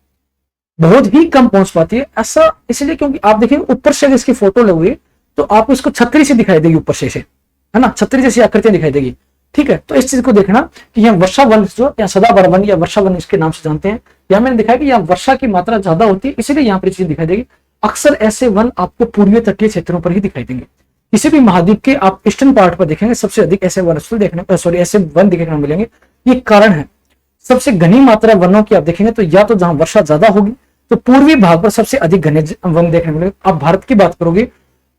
[SPEAKER 1] बहुत ही कम पहुंच पाती है। ऐसा इसलिए क्योंकि आप देखेंगे ऊपर से अगर इसकी फोटो लोगे तो आपको इसको छतरी से दिखाई देगी, ऊपर से है ना, छतरी जैसी आकृतियां दिखाई देगी। ठीक है, तो इस चीज को देखना कि यहाँ वर्षा वन जो या सदाबहार वन या वर्षा वन इसके नाम से जानते हैं, यहाँ मैंने दिखाया कि यहाँ वर्षा की मात्रा ज्यादा होती है, इसीलिए यहाँ पर चीज दिखाई देगी। अक्सर ऐसे वन आपको पूर्वीय तटीय क्षेत्रों पर ही दिखाई देंगे। किसी भी महाद्वीप के आप ईस्टर्न पार्ट पर देखेंगे सबसे अधिक ऐसे वनस्पति देखने, सॉरी ऐसे वन देखने को मिलेंगे। ये कारण है, सबसे घनी मात्रा वनों की आप देखेंगे तो या तो जहां वर्षा ज्यादा होगी तो पूर्वी भाग पर सबसे अधिक घने वन देखने को मिलेंगे। आप भारत की बात करोगे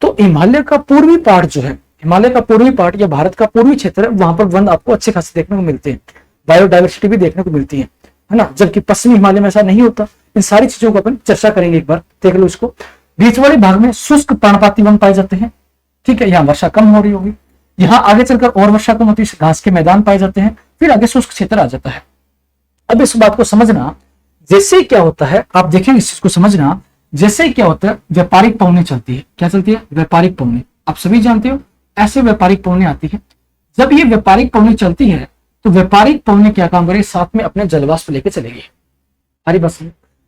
[SPEAKER 1] तो हिमालय का पूर्वी पार्ट जो है, हिमालय का पूर्वी पार्ट या भारत का पूर्वी क्षेत्र है, वहां पर वन आपको अच्छे खासे देखने को मिलते हैं, बायोडाइवर्सिटी भी देखने को मिलती है ना, जबकि पश्चिमी हिमालय में ऐसा नहीं होता। इन सारी चीजों को अपन चर्चा करेंगे, एक बार देख लो इसको। बीच वाले भाग में शुष्क पर्णपाती वन पाए जाते हैं। ठीक है, यहाँ वर्षा कम हो रही होगी, यहाँ आगे चलकर और वर्षा कम होती है, घास के मैदान पाए जाते हैं, फिर आगे शुष्क क्षेत्र आ जाता है। अब इस बात को समझना, जैसे क्या होता है आप देखेंगे इस चीज को समझना, जैसे क्या होता है व्यापारिक पवनें चलती है। क्या चलती है? व्यापारिक पवनें। आप सभी जानते हो ऐसे व्यापारिक पवनें आती है। जब ये व्यापारिक पवनें चलती है तो व्यापारिक पवनें क्या काम करेगी? साथ में अपने जलवाष्प लेके चलेगी। हरी बस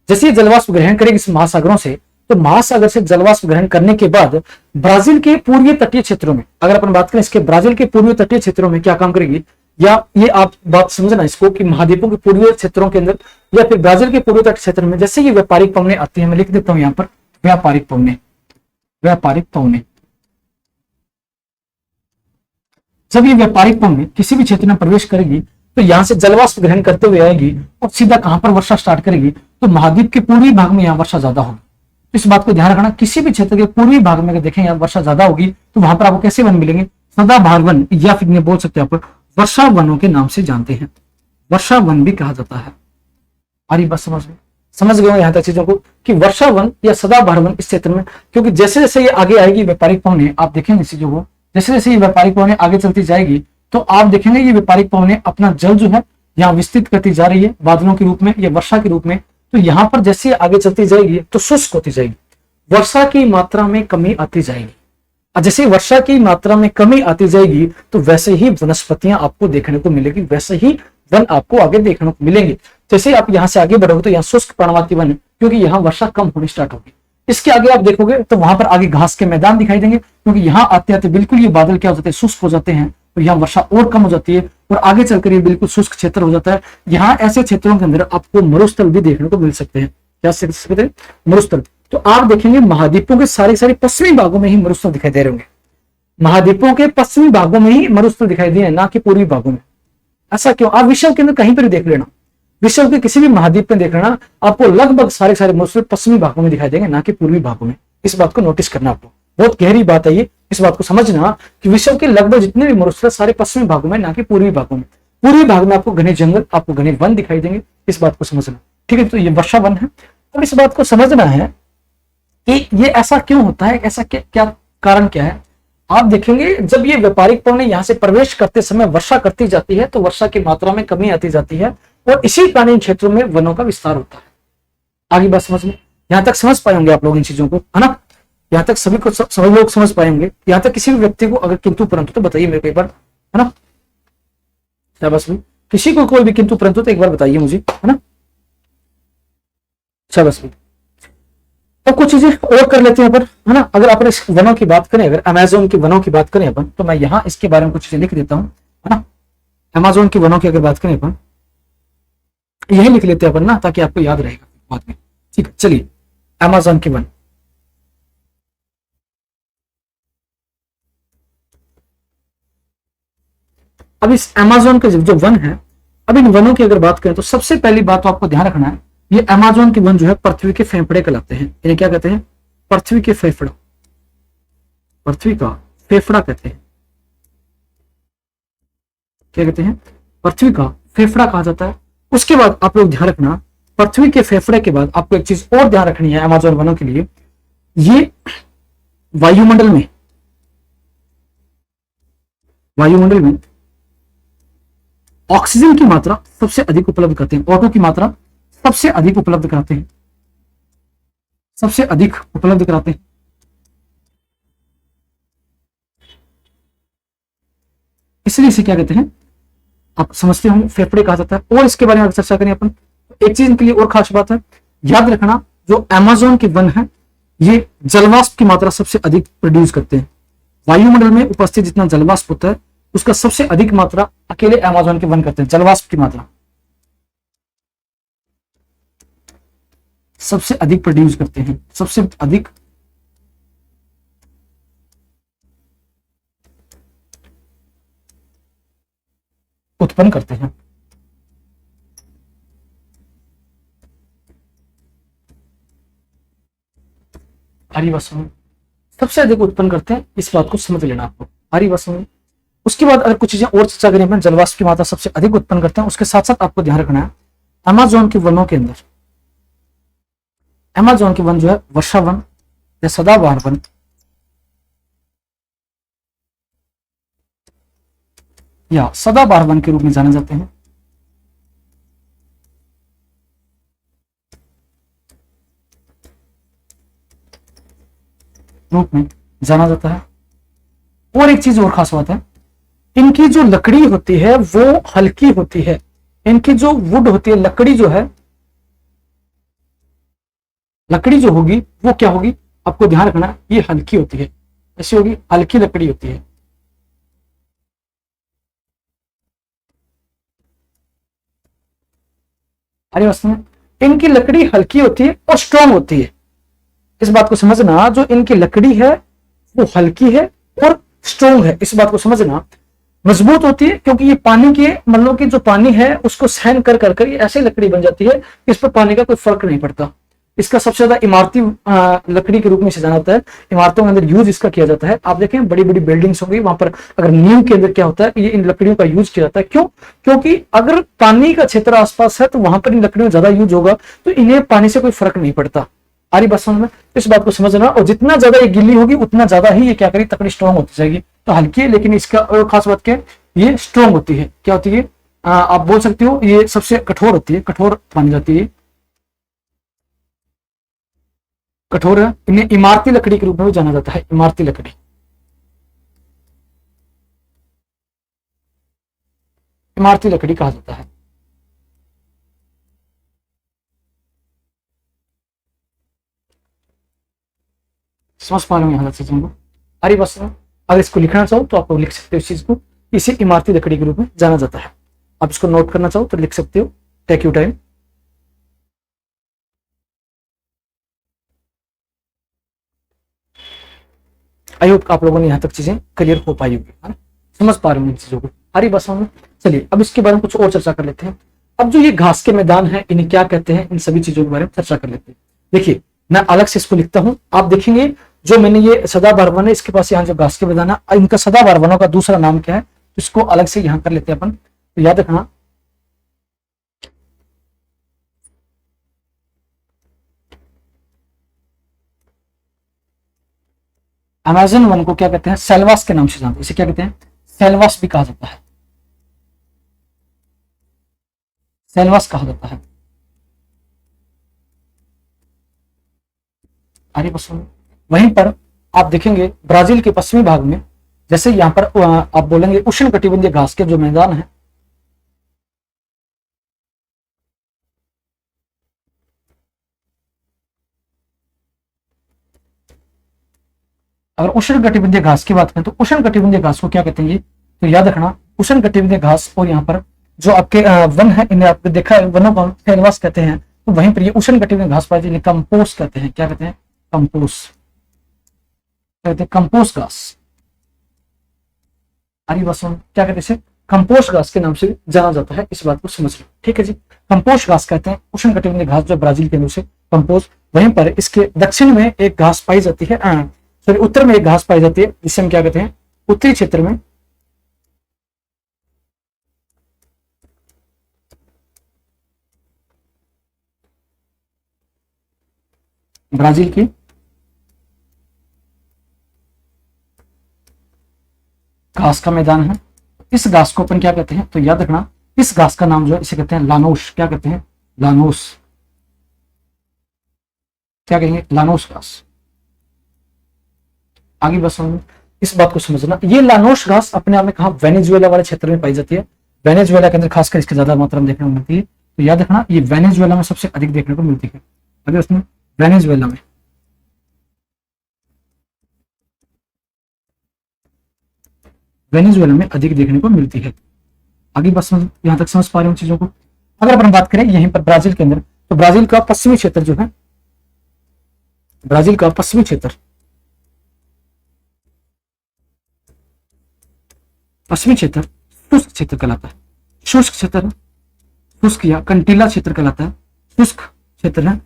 [SPEAKER 1] जैसे ये जलवाष्प ग्रहण करेगी इस महासागरों से, तो महासागर से जलवाष्प ग्रहण करने के बाद ब्राजील के पूर्वीय तटीय क्षेत्रों में, अगर अपन बात करें इसके ब्राजील के पूर्वीय तटीय क्षेत्रों में क्या काम करेगी, या ये आप बात समझना इसको कि महाद्वीपों के पूर्वीय क्षेत्रों के अंदर या फिर ब्राजील के पूर्वी तट क्षेत्र में जैसे ये व्यापारिक पवनें आती है, मैं लिख देता हूं यहां पर व्यापारिक पवनें। व्यापारिक पवनें, जब ये व्यापारिक पवनें किसी भी क्षेत्र में प्रवेश करेगी तो यहां से जलवाष्प ग्रहण करते हुए आएगी और सीधा कहां पर वर्षा स्टार्ट करेगी? तो महाद्वीप के पूर्वी भाग में यहां वर्षा ज्यादा होगी। इस बात को ध्यान रखना, किसी भी क्षेत्र के पूर्वी भाग में अगर देखें यहाँ वर्षा ज्यादा होगी तो वहां पर आपको कैसे वन मिलेंगे? सदाबहार वन, या फिर बोल सकते हैं आप वर्षा वनों के नाम से जानते हैं, वर्षा वन भी कहा जाता है। अरे बस समझ गए यहां तक चीजों को कि वर्षा वन या सदाबहार वन इस क्षेत्र में, क्योंकि जैसे जैसे ये आगे आएगी व्यापारिक पवनें, आप देखेंगे इस चीजों को, जैसे जैसे ये व्यापारिक पवनें आगे चलती जाएगी तो आप देखेंगे ये व्यापारिक पवनें अपना जल जो है यहाँ विस्तृत करती जा रही है बादलों के रूप में या वर्षा के रूप में। तो यहाँ पर जैसे आगे चलती जाएगी तो शुष्क होती जाएगी, वर्षा की मात्रा में कमी आती जाएगी। और जैसे वर्षा की मात्रा में कमी आती जाएगी तो वैसे ही वनस्पतियां आपको देखने को मिलेगी, वैसे ही वन आपको आगे देखने को मिलेंगे। जैसे आप यहाँ से आगे बढ़ोगे तो यहाँ शुष्क पर्णपाती वन, क्योंकि यहाँ वर्षा कम होनी स्टार्ट होगी। इसके आगे आप देखोगे तो वहां पर आगे घास के मैदान दिखाई देंगे, क्योंकि यहाँ आते आते बिल्कुल ये बादल क्या हो जाते हैं? शुष्क हो जाते हैं, तो यहाँ वर्षा और कम हो जाती है और आगे चलकर ये बिल्कुल शुष्क क्षेत्र हो जाता है। यहाँ ऐसे क्षेत्रों के अंदर आपको मरुस्थल भी देखने को मिल सकते हैं। क्या सकते हैं? मरुस्थल। तो आप देखेंगे महाद्वीपों के सारे पश्चिमी भागों में ही मरुस्थल दिखाई दे रहे होंगे, महाद्वीपों के पश्चिमी भागों में ही मरुस्थल दिखाई दे रहे हैं, ना कि पूर्वी भागों में। ऐसा क्यों? आप विश्व के अंदर कहीं पर देख लेना, विश्व के किसी भी महाद्वीप में देख लेना, आपको लगभग सारे मरुस्थल पश्चिमी भागों में दिखाई देंगे, ना कि पूर्वी भागों में। इस बात को नोटिस करना, आपको बहुत गहरी बात है ये, इस बात को समझना कि विश्व के लगभग जितने भी मरुस्थल सारे पश्चिमी भागों में, ना कि पूर्वी भागों में। पूर्वी भाग में आपको घने जंगल, आपको घने वन दिखाई देंगे, इस बात को समझना। ठीक है, तो ये वर्षा वन है। अब इस बात को समझना है कि ये ऐसा क्यों होता है, ऐसा क्या कारण क्या है। आप देखेंगे जब ये व्यापारिक पवनें यहाँ से प्रवेश करते समय वर्षा करती जाती है तो वर्षा की मात्रा में कमी आती जाती है और इसी कारण इन क्षेत्रों में वनों का विस्तार होता है। आगे बात समझ में, यहां तक समझ पाएंगे आप लोग इन चीजों को, है ना? यहाँ तक सभी को सभी लोग समझ पाएंगे। यहाँ तक किसी भी व्यक्ति को अगर किंतु परंतु तो बताइए मेरे को एक बार, है ना? बस किसी को कोई भी किंतु परंतु तो एक बार बताइए मुझे, है ना? बस तो कुछ चीजें और कर लेते हैं अपन, है ना? अगर अपन इस वनों की बात करें, अगर अमेज़न की वनों की बात करें अपन, तो मैं यहाँ इसके बारे में कुछ चीजें लिख देता हूँ, है ना? अमेज़न की वनों की अगर बात करें अपन, यही लिख लेते हैं अपन ना, ताकि आपको याद रहेगा बाद में। ठीक है, चलिए अमेज़न की वन। अब इस अमेज़न के जो वन है, अब इन वनों की अगर बात करें तो सबसे पहली बात तो आपको ध्यान रखना है, ये अमेज़न के वन जो है पृथ्वी के फेफड़े कहलाते हैं। इन्हें क्या कहते हैं? पृथ्वी के फेफड़ा, पृथ्वी का फेफड़ा कहते हैं। क्या कहते हैं? पृथ्वी का फेफड़ा कहा जाता है। उसके बाद आप लोग ध्यान रखना, पृथ्वी के फेफड़े के बाद आपको एक चीज और ध्यान रखनी है अमेज़न वनों के लिए, ये वायुमंडल में ऑक्सीजन की मात्रा सबसे अधिक उपलब्ध करते हैं, O2 की मात्रा सबसे अधिक उपलब्ध कराते हैं, सबसे अधिक उपलब्ध कराते हैं। इसलिए इसे क्या कहते हैं? आप समझते होंगे फेफड़े कहा जाता है। और इसके बारे में अगर चर्चा करें अपन, एक चीज के लिए और खास बात है, याद रखना जो अमेज़न के वन है ये जलवाष्प की मात्रा सबसे अधिक प्रोड्यूस करते हैं। वायुमंडल में उपस्थित जितना जलवाष्प होता है उसका सबसे अधिक मात्रा अकेले अमेज़न के वन करते हैं। जलवाष्प की मात्रा सबसे अधिक प्रोड्यूस करते हैं, सबसे अधिक उत्पन्न करते हैं। आर्यभट्ट सबसे अधिक उत्पन्न करते हैं, इस बात को समझ लेना आपको। आर्यभट्ट उसके बाद अगर कुछ चीजें और चर्चा करें अपन, जलवाष्प की मात्रा सबसे अधिक उत्पन्न करते हैं, उसके साथ साथ आपको ध्यान रखना है अमेज़न के वनों के अंदर, अमेज़न के वन जो है वर्षा वन या सदाबहार वन या सदाबहार वन के रूप में जाने जाते हैं। रूप में जाना जाता है। और एक चीज और खास बात है, इनकी जो लकड़ी होती है वो हल्की होती है। इनकी जो वुड होती है, लकड़ी जो है, लकड़ी जो होगी वो क्या होगी, आपको ध्यान रखना, ये हल्की होती है। ऐसी होगी, हल्की लकड़ी होती है। अरे वास्तव में इनकी लकड़ी हल्की होती है और स्ट्रांग होती है। इस बात को समझना, जो इनकी लकड़ी है वो हल्की है और स्ट्रांग है। इस बात को समझना, मजबूत होती है क्योंकि ये पानी के, मतलब कि जो पानी है उसको सहन कर कर ये ऐसी लकड़ी बन जाती है, इस पर पानी का कोई फर्क नहीं पड़ता। इसका सबसे ज्यादा इमारती लकड़ी के रूप में जाना जाता है। इमारतों के अंदर यूज इसका किया जाता है। आप देखें बड़ी बड़ी बिल्डिंग्स होंगी, वहां पर अगर नींव के अंदर क्या होता है, ये इन लकड़ियों का यूज किया जाता है। क्यों? क्योंकि अगर पानी का क्षेत्र आसपास है तो वहां पर इन लकड़ियों ज्यादा यूज होगा, तो इन्हें पानी से कोई फर्क नहीं पड़ता। आ रही बात समझ में? इस बात को समझना, और जितना ज्यादा ये गिल्ली होगी उतना ज्यादा ही ये क्या करेगी, तकड़ी स्ट्रॉन्ग होती जाएगी। तो हल्की है, लेकिन इसका और खास बात क्या है, ये स्ट्रॉन्ग होती है। क्या होती है, आप बोल सकते हो ये सबसे कठोर होती है, कठोर मानी जाती है, कठोर है। इन्हें इमारती लकड़ी के रूप में जाना जाता है, इमारती लकड़ी, इमारती लकड़ी कहा जाता है। समझ पा रहे हो यहां चीजों को? अरे बस अगर इसको लिखना चाहो तो आप लिख सकते हो इस चीज को, इसे इमारती लकड़ी के रूप में जाना जाता है। आप इसको नोट करना चाहो तो लिख सकते हो, take you time. I hope आप लोगों ने यहां तक चीजें क्लियर हो पाई होगी, है ना? समझ पा रहे हो इन चीजों को? हरी बसों में चलिए अब इसके बारे में कुछ और चर्चा कर लेते हैं। अब जो ये घास के मैदान है, इन्हें क्या कहते हैं, इन सभी चीजों के बारे में चर्चा कर लेते हैं। देखिए मैं अलग से इसको लिखता हूं, आप देखेंगे जो मैंने ये सदाबहार वन है, इसके पास यहाँ जो घास के मैदान है, इनका सदाबहार वनों का दूसरा नाम क्या है, इसको अलग से यहां कर लेते हैं अपन। तो याद रखना, अमेज़न वन को क्या कहते हैं, सेल्वास के नाम से जानते हैं। इसे क्या कहते हैं, सेल्वास भी कहा जाता है, सेल्वास कहा जाता है। अरे बस वहीं पर आप देखेंगे ब्राजील के पश्चिमी भाग में, जैसे यहां पर आप बोलेंगे उष्ण कटिबंधीय घास के जो मैदान है, अगर उष्ण कटिबंधीय घास की बात करें तो उष्ण कटिबंधीय घास को क्या कहते हैं, ये तो याद रखना, उष्ण कटिबंधीय घास। और यहाँ पर जो आपके वन है, इन्हें आपने देखा है वनों को सेल्वास कहते हैं, तो वहीं पर ये उष्ण कटिबंधीय घास पाई जाती है, कंपोस्ट कहते हैं। क्या कहते हैं, कंपोस्ट कहते हैं, कंपोस्ट घास। अरे बस क्या कहते हैं इसे, कंपोस्ट घास के नाम से जाना जाता है। इस बात को समझ लो, ठीक है जी। कंपोस्ट घास कहते हैं उष्ण कटिबंधीय घास, जो ब्राजील के अंदर से कंपोस्ट। वहीं पर इसके दक्षिण में एक घास पाई जाती है, सॉरी उत्तर में एक घास पाई जाती है, जिसे हम क्या कहते हैं, उत्तरी क्षेत्र में ब्राजील की घास का मैदान है। इस घास को अपन क्या कहते हैं, तो याद रखना, इस घास का नाम जो है इसे कहते हैं लानोस। क्या कहते हैं, लानोस। क्या कहेंगे, लानोस घास। आगे बस इस बात को समझना, ये लानोस घास अपने आप में कहा, वेनेजुएला वाले क्षेत्र में पाई जाती है। वेनेजुएला के अंदर खासकर इसकी ज्यादा मात्रा में देखने को मिलती है। तो याद रखना ये वेनेजुएला में सबसे अधिक देखने को मिलती है। अभी उसमें वेनेजुएला में वेनेजुएला में अधिक देखने को मिलती है। आगे बस यहां तक समझ पा रहे हो चीजों को। अगर अपन बात करें यहीं पर ब्राजील के अंदर, तो ब्राजील का पश्चिमी क्षेत्र जो है, ब्राजील का पश्चिमी क्षेत्र, पश्चिमी क्षेत्र शुष्क क्षेत्र कहलाता है। शुष्क क्षेत्र, शुष्क या कंटीला क्षेत्र कहलाता है। शुष्क क्षेत्र है।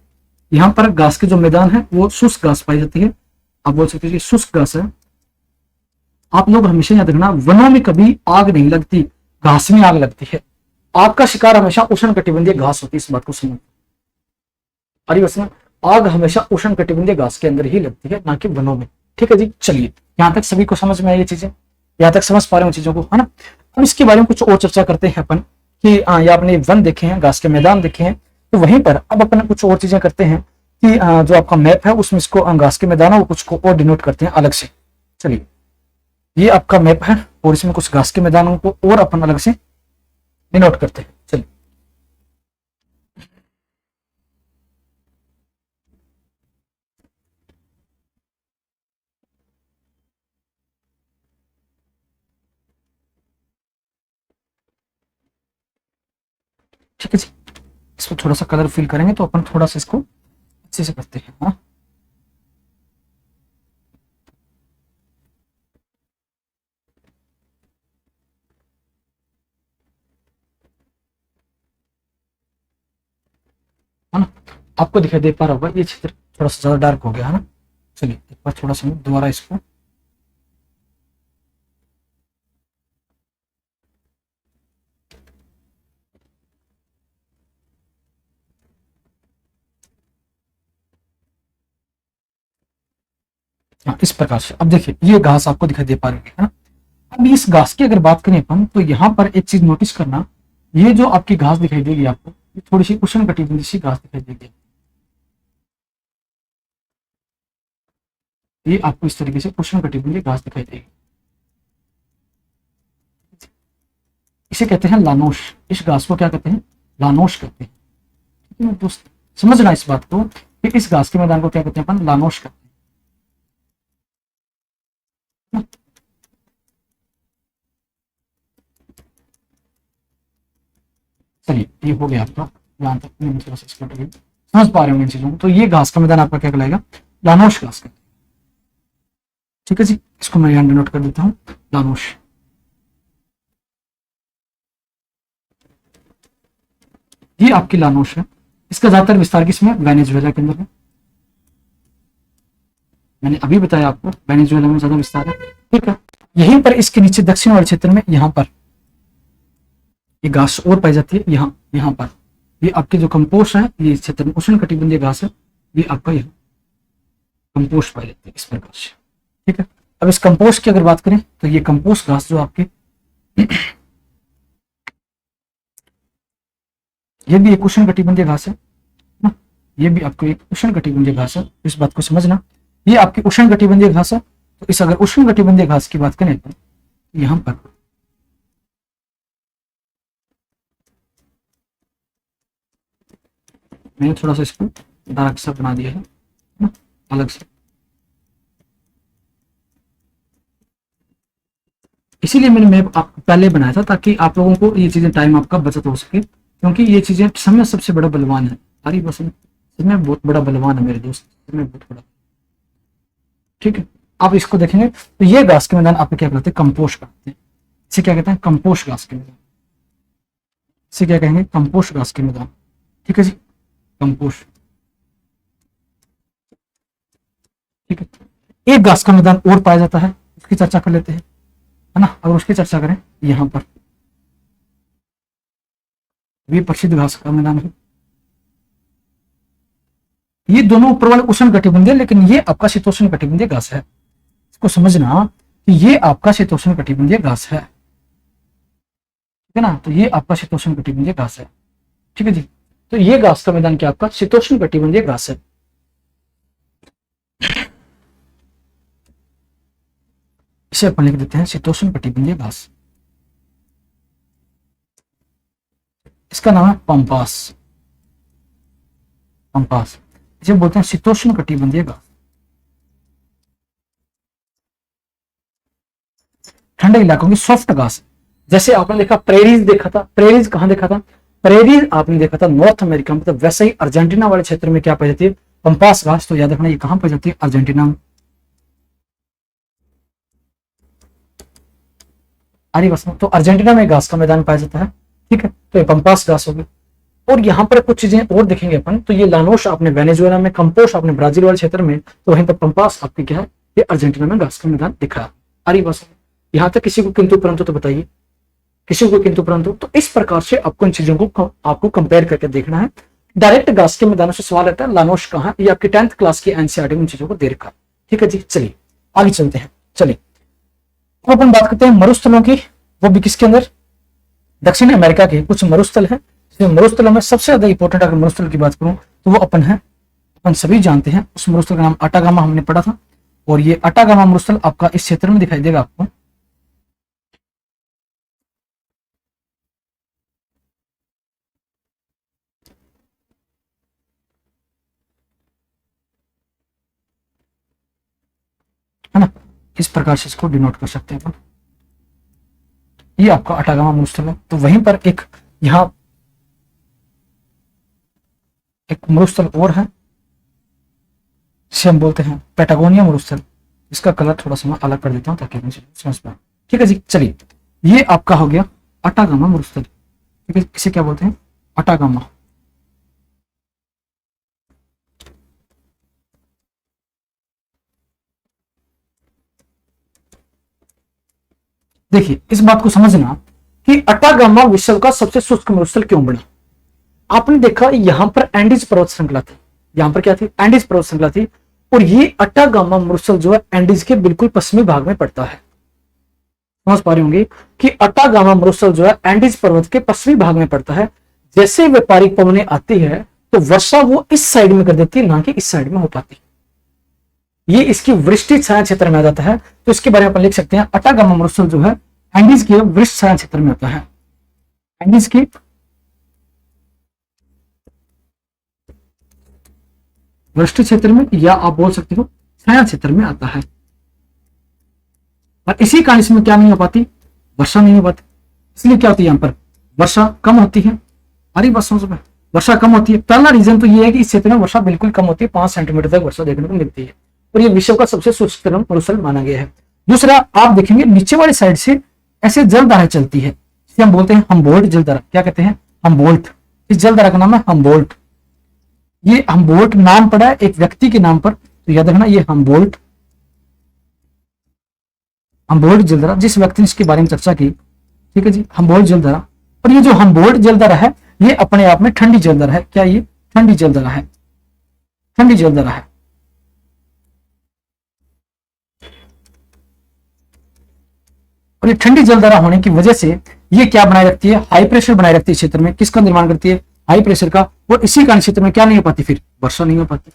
[SPEAKER 1] यहाँ पर घास के जो मैदान है वो शुष्क घास पाई जाती है। आप बोल सकते हैं शुष्क घास है। आप लोग हमेशा याद रखना, वनों में कभी आग नहीं लगती, घास में आग लगती है। आग का शिकार हमेशा उष्ण कटिबंधीय घास होती है, इस बात को समझ। अरे उसमें आग हमेशा उष्ण कटिबंधीय घास के अंदर ही लगती है, ना कि वनों में। ठीक है जी, चलिए यहां तक सभी को समझ में आई ये चीजें, यहां तक समझ पा रहे हो चीजों को, है ना। अब इसके बारे में कुछ और चर्चा करते हैं अपन कि ये आपने वन देखे हैं, घास के मैदान देखे हैं, तो वहीं पर अब अपन कुछ और चीजें करते हैं कि जो आपका मैप है उसमें इसको घास के मैदान और कुछ को और डिनोट करते हैं अलग से। चलिए ये आपका मैप है और इसमें कुछ घास के मैदानों को और अपन अलग से डिनोट करते हैं। चलिए ठीक है जी, इसको थोड़ा सा कलर फिल करेंगे तो अपन थोड़ा सा इसको अच्छे से करते हैं। हाँ है ना, आपको दिखाई दे पा रहा होगा ये क्षेत्र थोड़ा सा ज्यादा डार्क हो गया है ना। चलिए एक बार थोड़ा सा दोबारा इसको, हाँ इस प्रकार से। अब देखिए ये घास आपको दिखाई दे पा रही है ना। अब इस घास की अगर बात करें अपन, तो यहाँ पर एक चीज नोटिस करना, ये जो आपकी घास दिखाई देगी आपको, ये थोड़ी सी उष्ण कटिबंधीय सी घास दिखाई देगी। ये आपको इस तरीके से उष्ण कटिबंधीय घास दिखाई देगी। इसे कहते हैं लानोश। इस घास को क्या कहते हैं? लानोश कहते हैं। ठीक है दोस्त, समझना इस बात को कि इस घास के मैदान को क्या कहते हैं अपन? लानोश कहते हैं। चलिए ये हो गया आपका, यहाँ तक थोड़ा सा समझ पा रहे हो इन चीजों को। तो ये घास का मैदान आपका क्या कहलाएगा? लानोश घास का। ठीक है जी, इसको मैं यहाँ नोट कर देता हूँ, लानोश। ये आपकी लानोश है। इसका ज्यादातर विस्तार किसमें? वेनेजुएला के अंदर है। मैंने अभी बताया आपको वेनेजुएला में ज्यादा विस्तार है। ठीक है, यहीं पर इसके नीचे दक्षिण वाले क्षेत्र में यहाँ पर ये घास और पाई जाती है। यहाँ यहाँ पर ये आपके जो कंपोस्ट है, ये क्षेत्र में उष्ण कटिबंधीय घास है, ये आपका यहाँ कंपोस्ट पाई जाती है इस प्रकार से। ठीक है, अब इस कंपोस्ट की अगर बात करें तो ये कंपोस्ट घास जो आपके ये भी एक उष्ण कटिबंधीय घास है ना, ये भी आपको एक उष्ण कटिबंधीय घास है, इस बात को समझना। ये आपकी उष्ण कटिबंधीय घास है। तो इस अगर उष्ण कटिबंधीय घास की बात करें तो यहाँ पर मैंने थोड़ा सा इसको डार्क सा बना दिया है ना, अलग से। इसीलिए मैंने मैप आप पहले बनाया था ताकि आप लोगों को ये चीजें टाइम आपका बचत हो सके, क्योंकि ये चीजें समय सबसे बड़ा बलवान है। अरे बस समय बहुत बड़ा बलवान है मेरे दोस्त, समय बहुत बड़ा। ठीक है, आप इसको देखेंगे तो ये घास के मैदान आप क्या कहते हैं? कंपोस्ट कहते हैं। इसे क्या कहते हैं? कंपोस्ट घास के मैदान। इसे क्या कहेंगे? कंपोस्ट घास के मैदान। ठीक है जी, कंपोस्ट। ठीक है, एक घास का मैदान और पाया जाता है, उसकी चर्चा कर लेते हैं, है ना। अगर उसकी चर्चा करें यहाँ पर भी प्रसिद्ध घास का मैदान है। ये दोनों ऊपर वाले उष्ण कटिबंधीय, लेकिन ये आपका शीतोष्ण कटिबंधीय घास है। इसको समझना कि ये आपका शीतोष्ण कटिबंधीय घास है। ठीक है ना, तो ये आपका शीतोष्ण कटिबंधीय घास है। ठीक है जी, तो ये घास का मैदान क्या आपका? शीतोष्ण कटिबंधीय घास है। इसे अपन लिख देते हैं शीतोष्ण कटिबंधीय घास। इसका नाम है पंपास। पंपास इसे बोलते हैं शीतोष्ण कटिबंधीय घास। ठंडे इलाकों की सॉफ्ट घास। जैसे आपने देखा प्रेरीज देखा था, प्रेरीज कहां देखा था, प्रेरीज आपने देखा था नॉर्थ अमेरिका में, तो वैसे ही अर्जेंटीना वाले क्षेत्र में क्या पाई जाती है, पंपास घास। तो याद रखना ये कहां पाई जाती है, अर्जेंटीना में। अरे बस, तो अर्जेंटीना में घास का मैदान पाया जाता है, ठीक है। तो ये पंपास घास होगी। और यहाँ पर कुछ चीजें और देखेंगे अपन, तो ये लानोश आपने वेनेजुएला में, कंपोस्ट आपने ब्राजील वाले क्षेत्र में, तो वहीं पर पंपास आपकी क्या है, ये अर्जेंटीना में घास का मैदान दिख रहा है। अरे बस, यहाँ तक किसी को किंतु परंतु तो बताइए, किसी को किंतु परंतु। तो इस प्रकार से आपको इन चीजों को आपको कंपेयर करके देखना है। डायरेक्ट घास के मैदानों से सवाल आता है लानोश कहां, ये आपकी 10th क्लास की एनसीईआरटी में इन चीजों को दे रखा है, ठीक है जी। चलिए आगे चलते हैं। चलिए अब अपन बात करते हैं मरुस्थलों की, वो भी किसके अंदर, दक्षिण अमेरिका के कुछ मरुस्थल है। मरुस्थलों में सबसे ज्यादा इंपॉर्टेंट अगर मरुस्थल की बात करूं तो वो अपन सभी जानते हैं, उस मरुस्थल का नाम अटागामा हमने पढ़ा था। और ये अटागामा मरुस्थल आपका इस क्षेत्र में दिखाई देगा आपको। है ना, इस प्रकार से इसको डिनोट कर सकते हैं अपन। ये आपका अटागामा मरुस्थल है। तो वहीं पर एक यहां एक मरुस्थल और है, जिसे हम बोलते हैं पैटागोनिया मरुस्थल। इसका कलर थोड़ा सा मैं अलग कर देता हूं ताकि आप समझ पाए, ठीक है जी। चलिए ये आपका हो गया अटागामा मरुस्थल, ठीक है। इसे क्या बोलते हैं, अटागामा। देखिए इस बात को समझना कि अटागामा विश्व का सबसे शुष्क मरुस्थल क्यों बना। आपने देखा यहां पर एंडीज पर्वत श्रृंखला थी, यहां पर क्या थी, एंडीज पर्वत श्रृंखला थी। और ये अटागामा मरुस्थल जो है एंडीज के बिल्कुल पश्चिमी भाग में पड़ता है। समझ पा रहे होंगे कि अटागामा मरुस्थल जो है एंडीज पर्वत के पश्चिमी भाग में पड़ता है। जैसे व्यापारिक पवनें आती है तो वर्षा वो इस साइड में कर देती है, ना कि इस साइड में हो पाती। ये इसकी वृष्टि छाया क्षेत्र में आ जाता है। तो इसके बारे में अपन लिख सकते हैं अटागामा मरुस्थल जो है एंडीज के वृष्टि छाया क्षेत्र में आता है, एंडीज की वृष्टि क्षेत्र में, या आप बोल सकते हो छाया क्षेत्र में आता है। और इसी कारण इसमें क्या नहीं हो पाती, वर्षा नहीं हो पाती। इसलिए क्या होती है, यहां पर वर्षा कम होती है। अरे बस समझ में, वर्षा कम होती है। पहला रीजन तो ये है कि इस क्षेत्र में वर्षा बिल्कुल कम होती है, 5 सेंटीमीटर तक वर्षा देखने को मिलती है। और ये विश्व का सबसे शुष्क मरुस्थल माना गया है। दूसरा आप देखेंगे नीचे वाली साइड से ऐसे जलधाराएं चलती है, जिसे हम बोलते हैं हम्बोल्ट जलधारा। क्या कहते हैं, हम्बोल्ट। इस जलधारा का नाम है हम्बोल्ट। ये हम्बोल्ट नाम पड़ा है एक व्यक्ति के नाम पर, तो याद रखना ये हम्बोल्ट, हम्बोल्ट जलधारा, जिस व्यक्ति ने इसके बारे में चर्चा की, ठीक है जी, हम्बोल्ट जलधारा। और ये जो हम्बोल्ट जलधारा है ये अपने आप में ठंडी जलधारा है। क्या ये ठंडी जलधारा है, ठंडी जलधारा है। और ये ठंडी जलधारा होने की वजह से ये क्या बनाए रखती है, हाई प्रेशर बनाए रखती है क्षेत्र में। किसका निर्माण करती है, हाई प्रेशर का। और इसी कारण क्षेत्र में क्या नहीं हो पाती, फिर वर्षा नहीं हो पाती।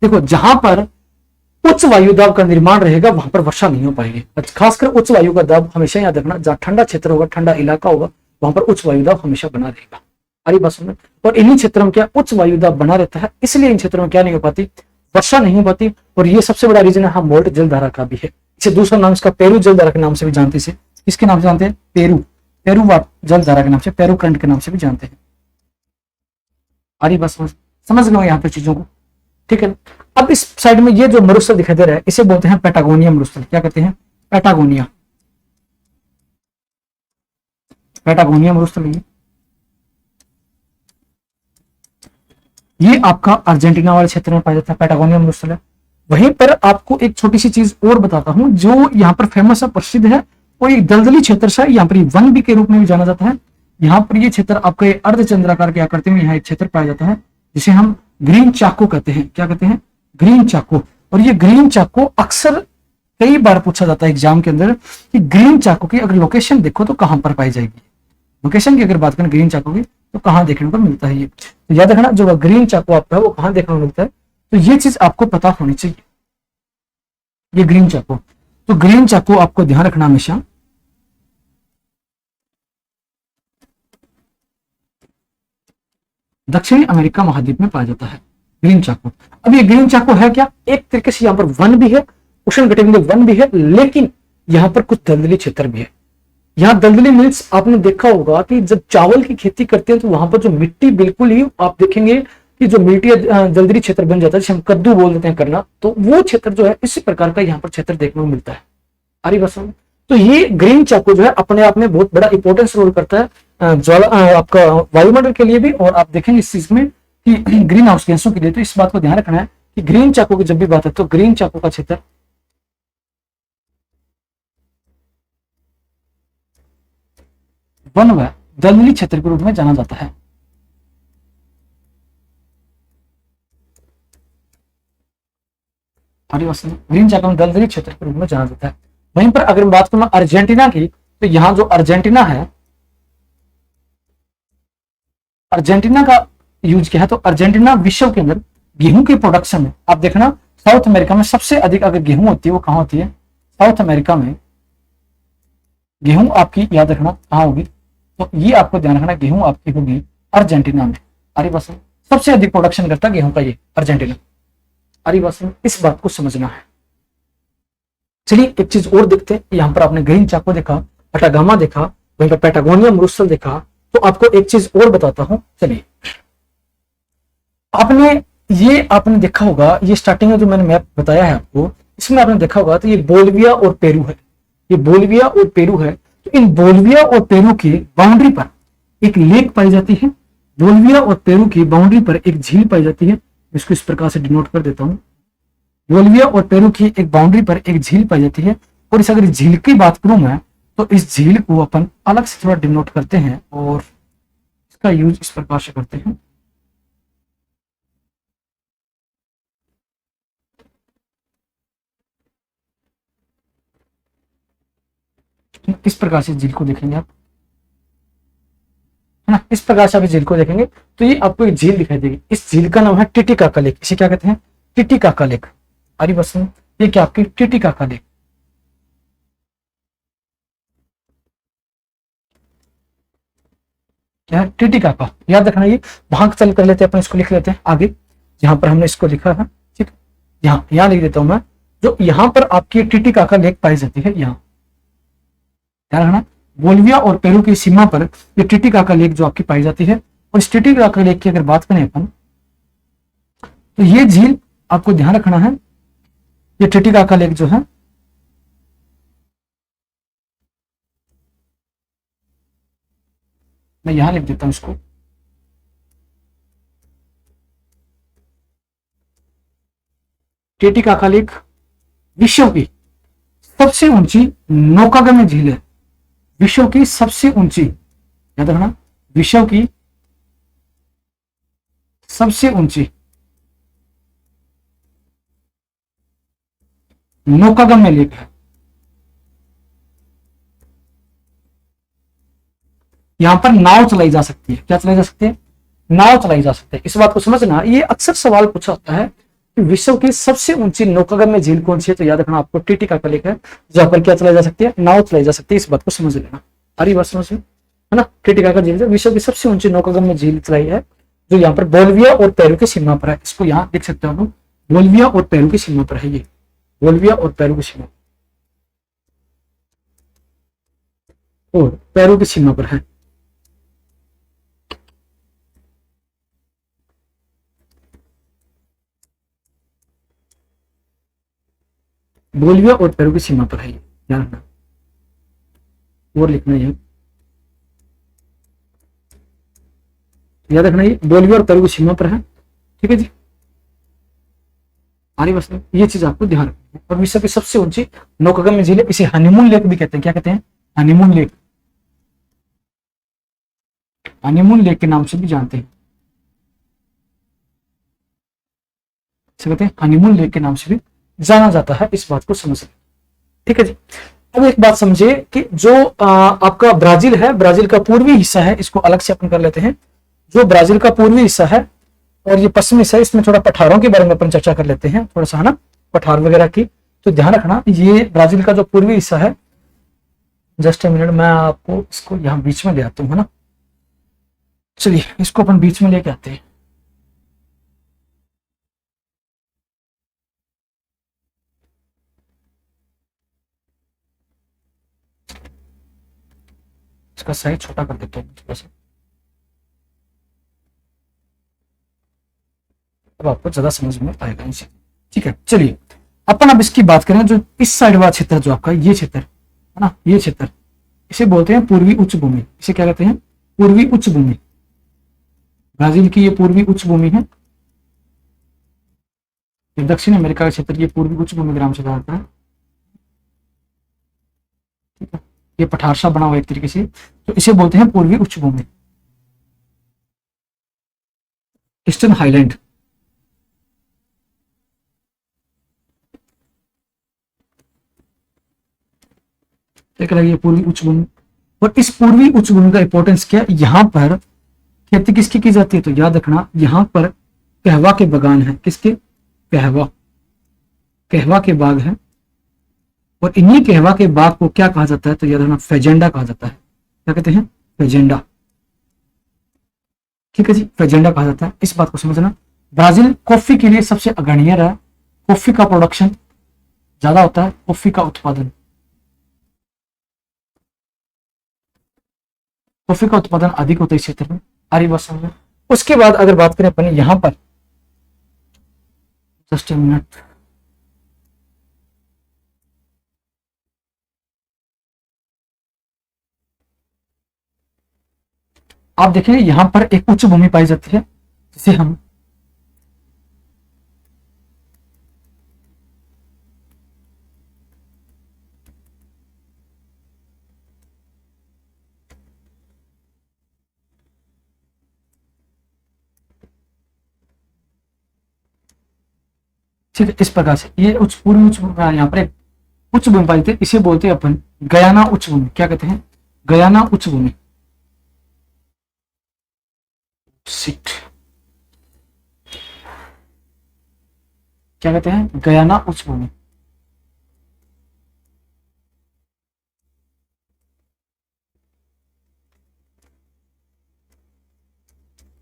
[SPEAKER 1] देखो जहां पर उच्च वायु दाब का निर्माण रहेगा वहां पर वर्षा नहीं हो पाएगी। खासकर उच्च वायु का दाब हमेशा याद रखना, जहां ठंडा क्षेत्र होगा, ठंडा इलाका होगा, वहां पर उच्च वायु दाब हमेशा बना रहेगा। अरे बस में, और इन्हीं क्षेत्रों में क्या उच्च वायु दाब बना रहता है, इसलिए इन क्षेत्रों में क्या नहीं हो पाती, वर्षा नहीं हो पाती। और ये सबसे बड़ा रीजन है हम्बोल्ट जलधारा का भी है। इसे दूसरा नाम इसका पेरू जलधारा के नाम से भी जानते हैं। किसके नाम से जानते हैं, पेरू, पेरू जलधारा के नाम से, पेरू करंट के नाम से भी जानते हैं। अरे बस समझ लो यहाँ पे चीजों को, ठीक है। अब इस साइड में ये जो मरुस्थल दिखाई दे रहा है इसे बोलते हैं पैटागोनिया मरुस्थल। क्या कहते हैं, पैटागोनिया, पैटागोनिया मरुस्थल। ये आपका अर्जेंटीना वाले क्षेत्र में पाया जाता है, पैटागोनिया मरुस्थल है। वहीं पर आपको एक छोटी सी चीज और बताता हूं जो यहाँ पर फेमस है, प्रसिद्ध है। और एक दलदली क्षेत्र है, यहाँ पर वन भी के रूप में भी जाना जाता है। यहाँ पर ये क्षेत्र आपका अर्धचंद्राकार के आकृति में यहाँ एक क्षेत्र पाया जाता है, जिसे हम ग्रीन चाको कहते हैं। क्या कहते हैं, ग्रीन चाको। और ये ग्रीन चाको अक्सर कई बार पूछा जाता है एग्जाम के अंदर कि ग्रीन चाको की अगर लोकेशन देखो तो कहां पर पाई जाएगी। लोकेशन की अगर बात करें ग्रीन चाको की तो कहां देखने को मिलता है, ये तो याद रखना जो ग्रीन चाको आपका है वो कहां देखने को मिलता है। तो ये चीज आपको पता होनी चाहिए, ये ग्रीन चाको। तो ग्रीन चाको आपको ध्यान रखना हमेशा, दक्षिणी अमेरिका महाद्वीप में पाया जाता है ग्रीन चाको। अब ये ग्रीन चाको है क्या, एक तरीके से यहाँ पर वन भी है, उष्णकटिबंधीय वन भी है, लेकिन यहाँ पर कुछ दलदली क्षेत्र भी है। यहाँ दलदली मीन्स आपने देखा होगा कि जब चावल की खेती करते हैं तो वहां पर जो मिट्टी बिल्कुल ही आप देखेंगे कि जो मिट्टी दलदली क्षेत्र बन जाता है, जिसे हम कद्दू बोल देते हैं करना, तो वो क्षेत्र जो है इसी प्रकार का यहाँ पर क्षेत्र देखने को मिलता है। अरे बस, तो ये ग्रीन चाको जो है अपने आप में बहुत बड़ा इंपॉर्टेंस रोल करता है ज्वाला आपका वायुमंडल के लिए भी, और आप देखेंगे इस चीज में कि ग्रीन हाउस गैसों के लिए। तो इस बात को ध्यान रखना है कि ग्रीन चाको की जब भी बात है तो ग्रीन चाको का क्षेत्र वन व दलदली क्षेत्र के रूप में जाना जाता है। ग्रीन चाको में दलदली क्षेत्र के रूप में जाना जाता है। वहीं पर अगर बात करूं अर्जेंटीना की, तो यहां जो अर्जेंटीना है, अर्जेंटीना का यूज क्या है, तो अर्जेंटीना विश्व के अंदर गेहूं की प्रोडक्शन में आप देखना साउथ अमेरिका में सबसे अधिक अगर गेहूं होती है वो कहां होती है, साउथ अमेरिका में गेहूं आपकी याद रखना कहां होगी, तो ये आपको ध्यान रखना गेहूं आपकी होगी अर्जेंटीना में। अरे बस, सबसे अधिक प्रोडक्शन करता गेहूं का ये अर्जेंटीना। अरे बस, इस बात को समझना है। चलिए एक चीज और देखते हैं, यहां पर आपने ग्रीन चाको देखा, अटागामा देखा, वहीं पर पैटागोनिया मरुस्थल देखा, तो आपको एक चीज और बताता हूं। चलिए, आपने देखा होगा, ये स्टार्टिंग में जो मैंने मैप बताया है आपको, इसमें आपने देखा होगा तो ये बोलिविया और पेरू है, ये बोलिविया और पेरू है। तो इन बोलिविया और पेरू की बाउंड्री पर एक लेक पाई जाती है, बोलिविया और पेरू की बाउंड्री पर एक झील पाई जाती है। इसको इस प्रकार से डिनोट कर देता हूं, बोलिविया और पेरू की एक बाउंड्री पर एक झील पाई जाती है। और इस अगर झील की बात करूं मैं, तो इस झील को अपन अलग से थोड़ा डिनोट करते हैं और इसका यूज इस प्रकार से करते हैं। इस प्रकार से झील को देखेंगे आप, है ना, इस प्रकार से आप झील को देखेंगे तो ये आपको एक झील दिखाई देगी। इस झील का नाम है टिटिकाका लेक। इसे क्या कहते हैं, टिटिकाका लेक। अरे बस, ये क्या आपकी टिटिकाका लेक। क्या है, टिटिकाका, याद रखना। ये भाग चल कर लेते हैं अपन, इसको लिख लेते हैं आगे जहां पर हमने इसको लिखा है, ठीक। यहाँ लिख देता हूं मैं, जो यहां पर आपकी टिटिकाका लेक पाई जाती है। यहाँ ध्यान रखना, बोलिविया और पेरू की सीमा पर ये टिटिकाका लेक जो आपकी पाई जाती है। और इस टिटिकाका लेक की अगर बात करें अपन, तो ये झील आपको ध्यान रखना है, ये टिटिकाका लेक जो है मैं यहां लिख देता हूं इसको, टिटिकाका लेक विश्व की सबसे ऊंची नौकागम्य झील है, विश्व की सबसे ऊंची, याद रखना, विश्व की सबसे ऊंची नौकागम्य लेक है। यहां पर नाव चलाई जा सकती है। क्या चलाई जा सकती है, नाव चलाई जा सकती है। इस बात को समझना, ये अक्सर सवाल पूछा होता है कि विश्व की सबसे ऊंची नौकागम्य झील कौन सी है, तो याद रखना आपको टिटिकाका लेक है, जहां पर क्या चलाई जा सकती है, नाव चलाई जा सकती है। इस बात को समझ लेना। अरे बात समझ में, है ना, टिटिकाका झील विश्व की सबसे ऊंची नौकागम्य झील चलाई है, जो यहाँ पर बोलिविया और पेरू की सीमा पर है। इसको यहाँ देख सकते हो, बोलिविया और पेरू की सीमा पर है, ये बोलिविया और पेरू की सीमा, और पेरू की सीमा पर है। बोलिविया और पेरू की सीमा पर है, ये ध्यान रखना, और लिखना है, याद रखना, ये बोलिविया और पेरू की सीमा पर है। ठीक है जी, आगे बस ये चीज आपको ध्यान रखनी है। और विश्व की सबसे ऊंची नौकागम्य झील है, इसे हनीमून लेक भी कहते हैं। क्या कहते हैं, हनीमून लेक, हनीमून लेक के नाम से भी जानते हैं, कहते हैं हनीमून लेक के नाम से भी जाना जाता है। इस बात को समझ, ठीक है जी। अब एक बात समझिए कि जो आपका ब्राजील है, ब्राजील का पूर्वी हिस्सा है, इसको अलग से अपन कर लेते हैं। जो ब्राजील का पूर्वी हिस्सा है और ये पश्चिमी हिस्सा है, इसमें थोड़ा पठारों के बारे में अपन चर्चा कर लेते हैं, थोड़ा सा, है ना, पठार वगैरह की। तो ध्यान रखना, ये ब्राजील का जो पूर्वी हिस्सा है, जस्ट ए मिनट, मैं आपको इसको यहाँ बीच में ले आता हूँ, है ना। चलिए इसको अपन बीच में लेके आते हैं। इसका साइज छोटा कर देते हैं थोड़ा सा, अब आपको ज्यादा समझ में आएगा इसे। ठीक है, चलिए अपन अब इसकी बात करें। जो इस साइड वाला क्षेत्र जो आपका ये क्षेत्र है ना, ये क्षेत्र, इसे बोलते हैं पूर्वी उच्च भूमि। इसे क्या कहते हैं? पूर्वी उच्च भूमि। ब्राजील की ये पूर्वी उच्च भूमि है। दक्षिण अमेरिका का क्षेत्र ये पूर्वी उच्च भूमि ग्राम से आता है। ठीक है, ये पठार सा बना हुआ एक तरीके से, तो इसे बोलते हैं पूर्वी उच्च भूमि, ईस्टर्न हाईलैंड। एक अलग ये पूर्वी उच्च भूमि। और इस पूर्वी उच्च भूमि का इंपॉर्टेंस क्या है? यहां पर खेती किसकी की जाती है? तो याद रखना यहां पर कहवा के बागान है। किसके? कहवा, कहवा के बाग है। और इन्हीं कहवा के बाग को क्या कहा जाता है? तो याद रखना फेजेंडा कहा जाता है। क्या कहते हैं? फेजेंडा। ठीक है जी, फेजेंडा कहा जाता है, इस बात को समझना। ब्राजील कॉफी के लिए सबसे अग्रणीय रहा। कॉफी का प्रोडक्शन ज्यादा होता है, कॉफी का उत्पादन, कॉफी का उत्पादन अधिक होता है इस क्षेत्र में, आदिवासी में। उसके बाद अगर बात करें अपन यहां पर, जस्ट ए मिनट, आप देखिए यहां पर एक उच्च भूमि पाई जाती है जिसे हम ठीक है इस प्रकार से, ये उच्च पूर्वी उच्च यहाँ पर एक उच्च भूमि पाई जाती है, इसे बोलते हैं अपन गयाना उच्च भूमि। क्या कहते हैं? गयाना उच्च भूमि। सिट, क्या कहते हैं? गयाना उच्च भूमि।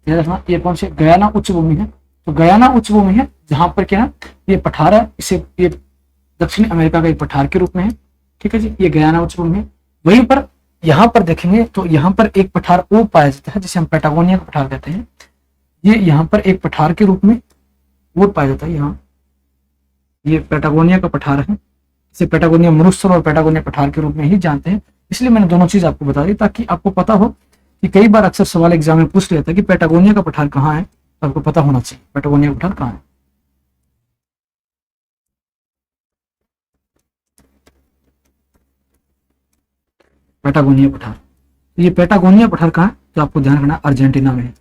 [SPEAKER 1] ये देखना, ये कौन सी गयाना उच्च भूमि है? तो गयाना उच्च भूमि है जहां पर क्या है, ये पठार है, इसे ये दक्षिण अमेरिका का एक पठार के रूप में है। ठीक है जी, ये गयाना उच्च भूमि है। वहीं पर यहाँ पर देखेंगे तो यहाँ पर एक पठार वो पाया जाता है जिसे हम पेटागोनिया का पठार कहते हैं। ये यहाँ पर एक पठार के रूप में वो पाया जाता है यहाँ, ये पेटागोनिया का पठार है। इसे पेटागोनिया मरुस्थल और पेटागोनिया पठार के रूप में ही जानते हैं। इसलिए मैंने दोनों चीज आपको बता दी ताकि आपको पता हो कि कई बार अक्सर सवाल एग्जाम में पूछ लेता है कि पेटागोनिया का पठार कहाँ है, तो आपको पता होना चाहिए पेटागोनिया का पठार कहाँ है। पेटागोनिया पठार, ये पेटागोनिया पठार कहाँ है? तो आपको ध्यान रखना अर्जेंटीना में है।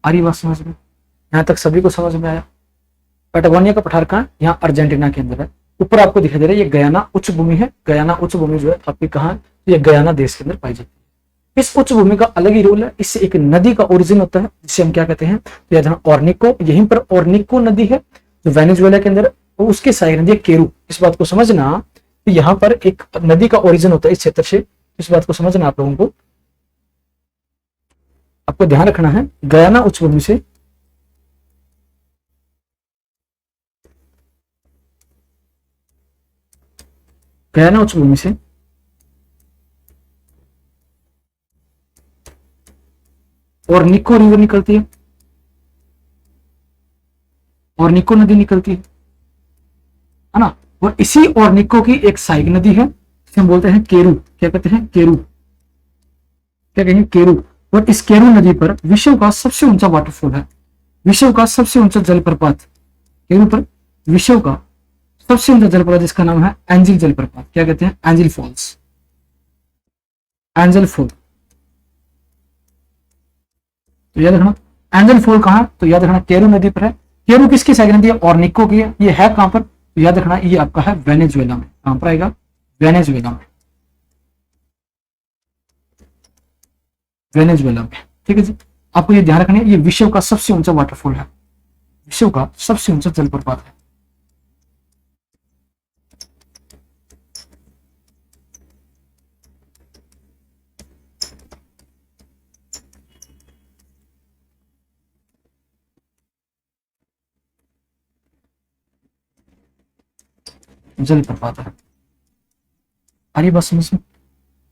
[SPEAKER 1] आ रही बात समझ में? यहाँ तक सभी को समझ में आया? पेटागोनिया का पठार कहाँ है? यहाँ अर्जेंटीना के अंदर है। ऊपर आपको दिखाई दे रहा है ये गयाना उच्च भूमि है। गयाना उच्च भूमि जो है आपकी कहाँ है? ये गयाना देश के अंदर पाई जाती है। इस उच्च भूमि का अलग ही रोल है, इससे एक नदी का ओरिजिन होता है जिसे हम क्या कहते हैं? तो जहाँ ऑर्निको, यहीं पर ऑर्निको नदी है जो वेनेजुएला के अंदर, उसके साइड नदी है केरू। इस बात को समझना कि यहाँ पर एक नदी का ओरिजिन होता है इस क्षेत्र से, इस बात को समझना आप लोगों को। आपको ध्यान रखना है गयाना उच्च भूमि से गयाना उच्च भूमि से और निको रिवर निकलती है, और निको नदी निकलती है ना। और इसी और निको की एक सहायक नदी है जिसे हम बोलते हैं केरू। क्या कहते हैं? केरू। क्या कहेंगे? केरू। और इस केरू नदी पर विश्व का सबसे ऊंचा वाटरफॉल है, विश्व का सबसे ऊंचा जलप्रपात केरू पर, विश्व का सबसे ऊंचा जलप्रपात जिसका नाम है एंजिल जलप्रपात। क्या कहते हैं? Angel Falls, Angel Fall. तो याद रखना एंजल फॉल कहां? तो याद रखना केरू नदी पर है। केरू किसकी साइड नदी है? और निको की है। ये है कहां पर? तो याद रखना ये आपका है वेनेजुएला में। कहां पर आएगा? वेनेजुएला में, वेनेजुएला में। ठीक है जी, आपको ये ध्यान रखना है ये विश्व का सबसे ऊंचा वाटरफॉल है, विश्व का सबसे ऊंचा जलप्रपात है। जलप्रपात है। आ रही बात समझ में,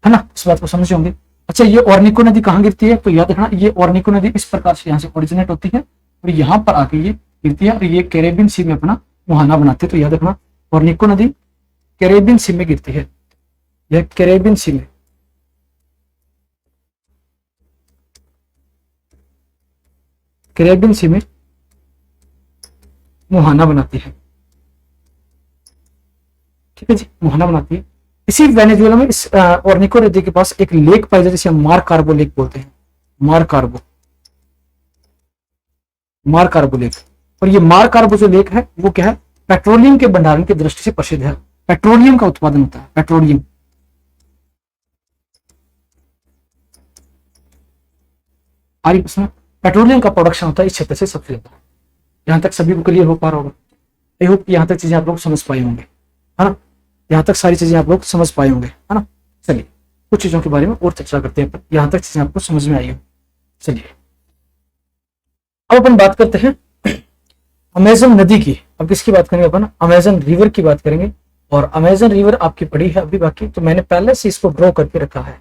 [SPEAKER 1] है ना, इस बात को समझ होंगे। अच्छा, ये ऑर्निको नदी कहाँ गिरती है, तो याद रखना ये ऑर्निको नदी इस प्रकार से यहाँ से ओरिजिनेट होती है और यहाँ पर आके ये गिरती है और ये कैरेबियन सी में अपना मुहाना बनाती है। तो याद रखना ऑर्निको नदी कैरेबियन सी में गिरती है, यह कैरेबियन सी में, कैरेबियन सी में मुहाना बनाती है। ठीक है जी, मुहाना बनाती है। इसी वेनेजुएला में इस ऑर्निको नदी के पास एक लेक पाई जाती है जिसे हम मार कार्बो लेक बोलते हैं, मार कार्बो, मार कार्बो लेक। और ये मार कार्बो जो लेक है वो क्या है, पेट्रोलियम के भंडारण की दृष्टि से प्रसिद्ध है। पेट्रोलियम का उत्पादन होता है, पेट्रोलियम, आरी प्रश्न, पेट्रोलियम का प्रोडक्शन होता है इस क्षेत्र से सबसे ज्यादा। यहां तक सभी को क्लियर हो पा रहा होगा, आई होप यहां तक चीजें आप लोग समझ पाए होंगे, है ना, यहां तक सारी चीजें आप लोग समझ पाए होंगे, है ना। चलिए कुछ चीजों के बारे में और चर्चा करते हैं, यहां तक चीजें आपको समझ में आई हो। चलिए अब अपन बात करते हैं अमेजन नदी की। अब किसकी बात करेंगे अपन, अमेजन रिवर की बात करेंगे। और अमेजन रिवर आपकी पड़ी है अभी बाकी, तो मैंने पहले से इसको ड्रॉ करके रखा है,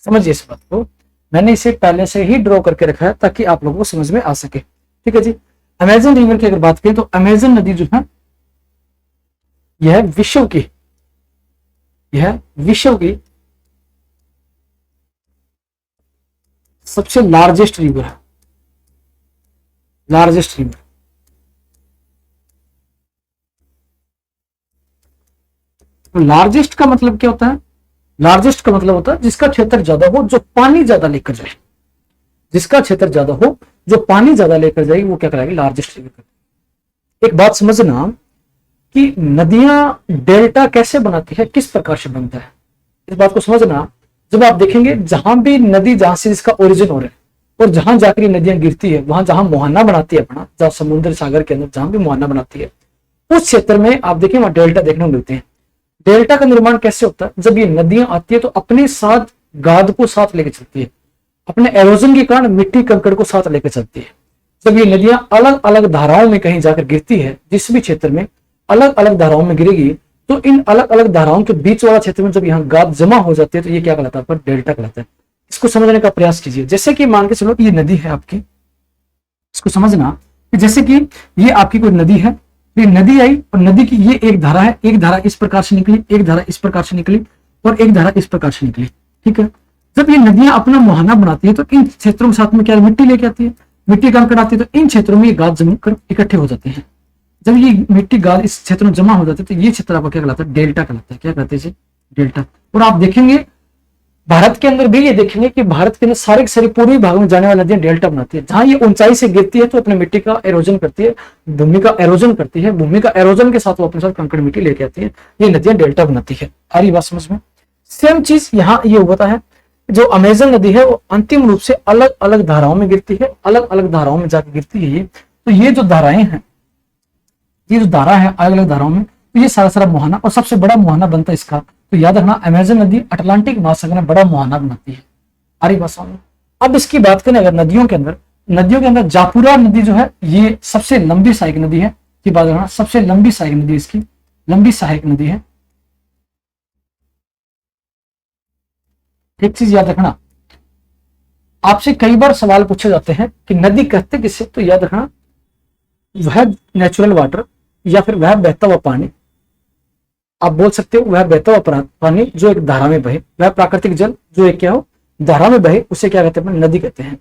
[SPEAKER 1] समझिए इस बात को, मैंने इसे पहले से ही ड्रॉ करके रखा है ताकि आप लोगों को समझ में आ सके। ठीक है जी, अमेजन रिवर की अगर बात करें तो अमेजन नदी जो है यह विश्व की, यह विश्व की सबसे लार्जेस्ट रिवर है, लार्जेस्ट रिवर। तो लार्जेस्ट का मतलब क्या होता है, लार्जेस्ट का मतलब होता है जिसका क्षेत्र ज्यादा हो, जो पानी ज्यादा लेकर जाए, जिसका क्षेत्र ज्यादा हो, जो पानी ज्यादा लेकर जाएगी, वो क्या कराएगी, लार्जेस्ट रिवर। एक बात समझना कि नदियां डेल्टा कैसे बनाती है, किस प्रकार से बनता है, इस बात को समझना। जब आप देखेंगे जहां भी नदी, जहां से जिसका ओरिजिन हो रहा है और जहां जाकर नदियां गिरती है, वहां जहां मुहाना बनाती है अपना, जहां समुद्र सागर के अंदर जहां भी मुहाना बनाती है, उस क्षेत्र में आप देखिए वहां डेल्टा देखने को मिलते हैं। डेल्टा का निर्माण कैसे होता है, जब ये नदियां आती है तो अपने साथ गाद को साथ लेकर चलती है, अपने एरोजन के कारण मिट्टी कंकड़ को साथ लेकर चलती है। जब ये नदियां अलग अलग धाराओं में कहीं जाकर गिरती है, जिस भी क्षेत्र में अलग अलग धाराओं में गिरेगी, तो इन अलग अलग धाराओं के बीच वाला क्षेत्र में जब यहाँ गाद जमा हो जाती है तो ये क्या कहलाता है, डेल्टा कहलाता है। इसको समझने का प्रयास कीजिए। जैसे कि मान के चलो ये नदी है आपकी, इसको समझना कि जैसे कि ये आपकी कोई नदी है, ये नदी आई और नदी की ये एक धारा है, एक धारा इस प्रकार से निकली, एक धारा इस प्रकार से निकली और एक धारा इस प्रकार से निकली। ठीक है, जब ये नदियां अपना मुहाना बनाती है तो इन क्षेत्रों के साथ में क्या मिट्टी लेके आती है, मिट्टी कंकड़ आती है, तो इन क्षेत्रों में ये गाद जम कर इकट्ठे हो जाते हैं। जब ये मिट्टी गाद इस क्षेत्र में जमा हो जाती है तो ये क्षेत्र आपका क्या कहलाता है, डेल्टा कहलाता है। क्या कहते हैं, डेल्टा। और आप देखेंगे भारत के अंदर भी ये देखेंगे कि भारत के अंदर सारे के सारे पूर्वी भागों में जाने वाली नदियां डेल्टा बनाती है। जहां ये ऊंचाई से गिरती है तो अपने मिट्टी का एरोजन करती है, भूमि का एरोजन करती है, भूमि का एरोजन के साथ वो अपने साथ कंकड़ मिट्टी लेके आती है, ये नदियां डेल्टा बनाती है। आ रही बात समझ में। सेम चीज यहाँ ये होता है, जो अमेजन नदी है वो अंतिम रूप से अलग अलग धाराओं में गिरती है, अलग अलग धाराओं में जाकर गिरती है। ये तो ये जो धाराएं हैं, ये जो धारा है अलग अलग धाराओं में, तो ये सारा सारा मुहाना, और सबसे बड़ा मुहाना बनता है इसका, तो याद रखना अमेजन नदी अटलांटिक महासागर में बड़ा मुहाना बनाती है। आरी भाषा में। अब इसकी बात करें अगर नदियों के अंदर जापुरा नदी जो है ये सबसे लंबी सहायक नदी है, की बात करना, सबसे लंबी सहायक नदी, इसकी लंबी सहायक नदी है। एक चीज याद रखना, आपसे कई बार सवाल पूछे जाते हैं कि नदी कहते किसे, तो याद रखना वह नेचुरल वाटर या फिर वह बहता हुआ पानी, आप बोल सकते हो वह बहता हुआ पानी जो एक धारा में बहे, वह प्राकृतिक जल जो एक क्या हो धारा में बहे, उसे क्या कहते हैं, नदी कहते हैं।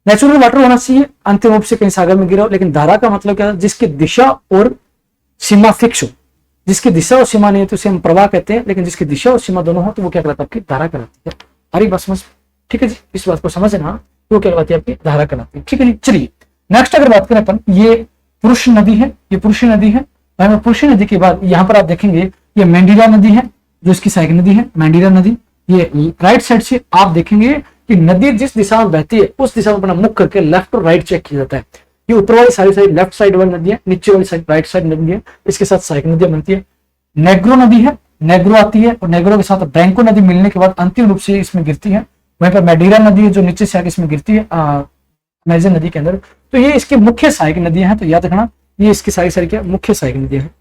[SPEAKER 1] नेचुरल वाटर होना चाहिए अंतिम रूप से कहीं सागर में गिरा हो, लेकिन धारा का मतलब क्या है, जिसकी दिशा और सीमा फिक्स हो। जिसकी दिशा और सीमा नहीं है तो उसे हम प्रवाह कहते हैं, लेकिन जिसकी दिशा और सीमा दोनों हो तो वो क्या कहलाता है, आपकी धारा कहलाती है। हरी बात समझ, ठीक है जी, इस बात को समझना, वो क्या कहलाती है, आपकी धारा कहलाती है। ठीक है जी, चलिए नेक्स्ट अगर बात करें अपन, ये पुरुष नदी है, ये पुरुषी नदी है। पुरुषी नदी के बाद यहाँ पर आप देखेंगे ये मैंडिरा नदी है, जो इसकी सहायक नदी है, मैंडिरा नदी। ये राइट साइड से आप देखेंगे कि नदी जिस दिशा में बहती है उस दिशा में अपना मुख करके लेफ्ट और राइट चेक किया जाता है। ये ऊपर वाली सारी साइड लेफ्ट साइड वाली नदी है, नीचे वाली साइड राइट साइड नदी है, इसके साथ सहायक नदियां बनती है। नेग्रो नदी है, नेग्रो आती है और नेग्रो के साथ ब्रैंको नदी मिलने के बाद अंतिम रूप से इसमें गिरती है। वहीं पर मैडिरा नदी है जो नीचे से आगे इसमें गिरती है अमेजन नदी के अंदर। तो ये इसकी मुख्य सहायक नदियां हैं, तो याद रखना ये इसकी सारी सारी क्या मुख्य सहायक नदियां हैं।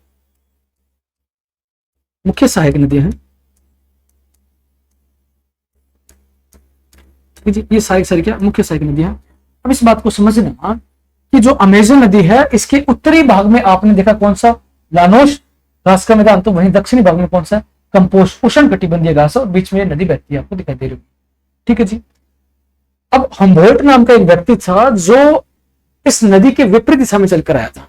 [SPEAKER 1] मुख्य सहायक नदियां हैं। जी, ये सारी क्या मुख्य सहायक नदियां हैं। अब इस बात को समझना कि जो अमेजन नदी है इसके उत्तरी भाग में आपने देखा कौन सा, लानोस घास का मैदान, तो वहीं दक्षिणी भाग में कौन सा, कंपोस्ट उष्ण कटिबंधीय घास, और बीच में नदी बहती है, आपको दिखाई दे रही है। ठीक है जी। अब हम्बोल्ट नाम का एक व्यक्ति था जो इस नदी के विपरीत दिशा में चलकर आया था,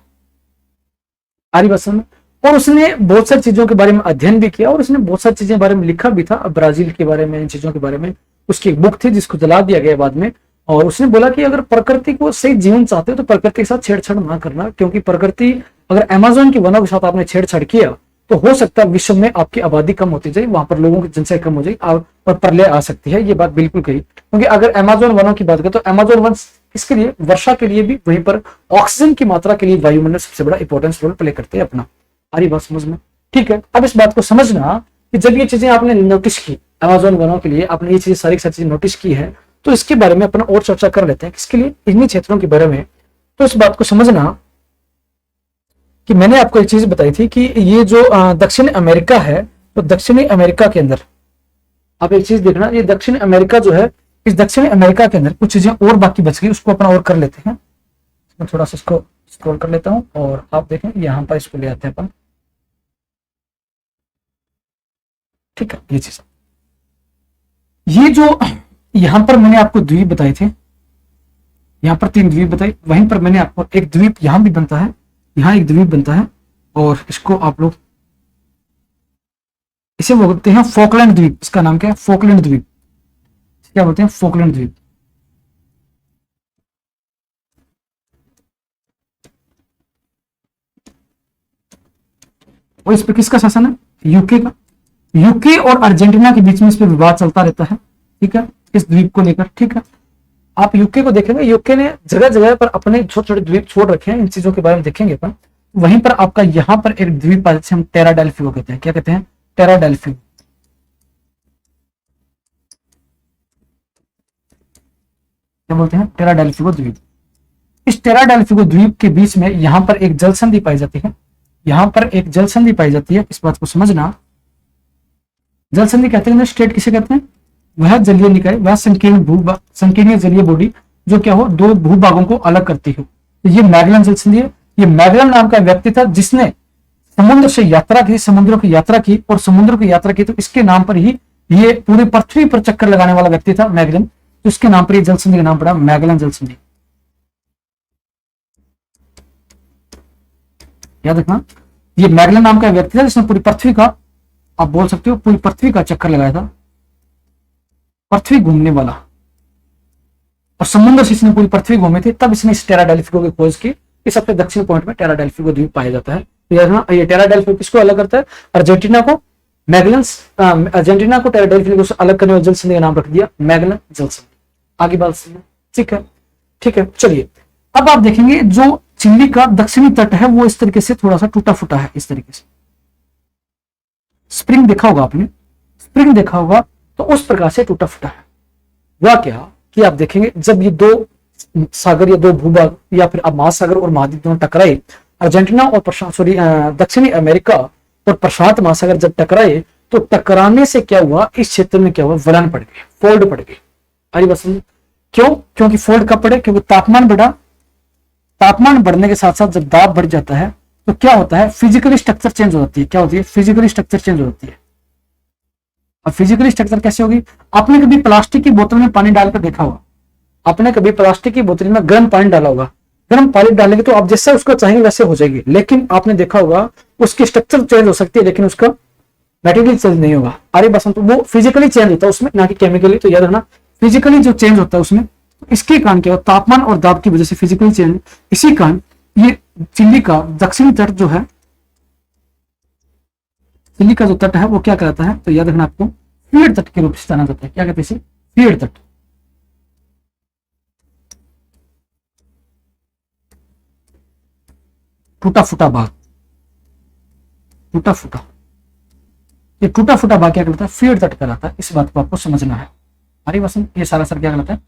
[SPEAKER 1] आरी भाषा में, और उसने बहुत सारी चीजों के बारे में अध्ययन भी किया और उसने बहुत सारी चीजों के बारे में लिखा भी था, ब्राजील के बारे में, इन चीजों के बारे में। उसकी एक बुक थी जिसको जला दिया गया बाद में, और उसने बोला कि अगर प्रकृति को सही जीवन चाहते हो तो प्रकृति के साथ छेड़छाड़ ना करना, क्योंकि प्रकृति, अगर अमेज़न की वनों के साथ आपने छेड़छाड़ किया तो हो सकता है विश्व में आपकी आबादी कम होती जाए, वहां पर लोगों की जनसंख्या कम हो जाए और प्रलय आ सकती है। ये बात बिल्कुल कही, क्योंकि अगर अमेज़न वनों की बात करें तो अमेज़न वन किसके लिए, वर्षा के लिए भी, वहीं पर ऑक्सीजन की मात्रा के लिए वायुमंडल सबसे बड़ा इंपॉर्टेंस रोल प्ले करते हैं अपना। आ रही बात समझ में? ठीक है। अब इस बात को समझना कि जब ये चीजें आपने नोटिस की अमेज़न वनों के लिए, आपने ये चीजें सारी चीजें नोटिस की है, तो इसके बारे में अपन और चर्चा कर लेते हैं, किसके लिए, इन्हीं क्षेत्रों के बारे में। तो इस बात को समझना कि मैंने आपको एक चीज बताई थी कि ये जो दक्षिण अमेरिका है, तो दक्षिणी अमेरिका के अंदर आप एक चीज देखना, ये दक्षिण अमेरिका जो है, इस दक्षिण अमेरिका के अंदर कुछ चीजें और बाकी बच गई, उसको अपना और कर लेते हैं। मैं थोड़ा सा इसको स्क्रॉल कर लेता हूं और आप देखें यहां पर इसको ले आते हैं अपन। ठीक है, ये चीज, ये जो यहां पर मैंने आपको द्वीप बताए थे, यहां पर 3 द्वीप बताए, वहीं पर मैंने आपको एक द्वीप यहां भी बनता है, यहां एक द्वीप बनता है, और इसको आप लोग इसे बोलते हैं फोकलैंड द्वीप। इसका नाम क्या है, फोकलैंड द्वीप। क्या बोलते हैं, फोकलैंड द्वीप। और इस पर किसका शासन है, यूके का। यूके और अर्जेंटीना के बीच में इस पर विवाद चलता रहता है, ठीक है, इस द्वीप को लेकर। ठीक है, आप यूके को देखेंगे, यूके ने जगह जगह पर अपने छोटे छोटे द्वीप छोड़ रखे हैं, इन चीजों के बारे में देखेंगे अपन। वहीं पर आपका यहाँ पर एक द्वीप है जिसे हम टेराडेल्फी को कहते हैं। क्या कहते हैं, टेराडेल्फी। क्या बोलते हैं, टेराडेल्फी को द्वीप। इस टेराडेल्फी को द्वीप के बीच में यहाँ पर एक जल संधि पाई जाती है, यहाँ पर एक जल संधि पाई जाती है। इस बात को समझना, जल संधि कहते हैं, स्टेट किसे कहते हैं, वह जलीय निकाय, वह संकीर्ण जलीय बॉडी जो क्या हो, दो भूभागों को अलग करती हो। तो ये मैगलन जल संधि है। ये मैगलन नाम का व्यक्ति था जिसने समुद्र से यात्रा की, समुद्रों की यात्रा की, और समुद्र की यात्रा की तो इसके नाम पर ही ये पूरी पृथ्वी पर चक्कर लगाने वाला व्यक्ति था मैगलन, तो इसके नाम पर ये जल संधि का नाम पड़ा मैगलन जल संधि। याद रखना, ये मैगलन नाम का व्यक्ति था जिसने पूरी पृथ्वी का, आप बोल सकते हो पूरी पृथ्वी का चक्कर लगाया था, पृथ्वी घूमने वाला, और समुद्र से इसने पूरी पृथ्वी घूमी थी, तब इसने इस टेराडेल्फी की खोज की। इस सबसे दक्षिण पॉइंट में टेराडेल्फी को द्वीप पाया जाता है। तो ये टेराडेल्फी किसको अलग करता है, अर्जेंटीना को, मैगलन्स, अर्जेंटीना को टेराडेल्फी को अलग करने वाले जल संधि का नाम रख दिया मैगलन जल संधि। आगे बात सुनिए, ठीक है, ठीक है। चलिए अब आप देखेंगे जो चिली का दक्षिणी तट है वो इस तरीके से थोड़ा सा टूटा फूटा है, इस तरीके से। स्प्रिंग देखा होगा आपने, स्प्रिंग देखा होगा, तो उस प्रकार से टूटा फूटा है। वह क्या कि आप देखेंगे जब ये दो सागर या दो भूभाग या फिर अब महासागर और महाद्वीप दोनों टकराए, अर्जेंटीना और दक्षिणी अमेरिका और प्रशांत महासागर जब टकराए, तो टकराने से क्या हुआ, इस क्षेत्र में क्या हुआ, वलन पड़ गई, फोल्ड पड़ गई। अरे बस क्यों, क्योंकि फोल्ड कब पड़े, क्योंकि तापमान बढ़ा, तापमान बढ़ने के साथ साथ जब दाब बढ़ जाता है तो क्या होता है, फिजिकली स्ट्रक्चर चेंज हो जाती है। क्या होती है, फिजिकली स्ट्रक्चर चेंज हो जाती है। अब फिजिकली स्ट्रक्चर कैसे होगी, आपने कभी प्लास्टिक की बोतल में पानी डालकर देखा होगा, आपने कभी प्लास्टिक की बोतल में गर्म पानी डाला होगा, गर्म पानी डालेंगे तो आप जैसा उसको चाहेंगे वैसे हो जाएगी, लेकिन आपने देखा होगा उसकी स्ट्रक्चर चेंज हो सकती है लेकिन उसका मटेरियल चेंज नहीं होगा। अरे बस तो वो फिजिकली चेंज होता है उसमें, ना कि केमिकली। तो याद रखना, फिजिकली जो चेंज होता है उसमें, इसके कारण क्या होता है, तापमान और दाब की वजह से फिजिकली चेंज। इसी कारण ये चिली का दक्षिणी तट जो है, चिली का जो तट है वो क्या कहलाता है, तो याद रखना आपको फीड तट के रूप से जाना जाता है। क्या कहते हैं इसे, फीड तट। टूटा फूटा भाग, टूटा फूटा, ये टूटा फूटा भाग क्या कहलाता है, फीड तट कहलाता है। इस बात को आपको समझना है। अरे वसन ये सारा सर क्या कहलाता है,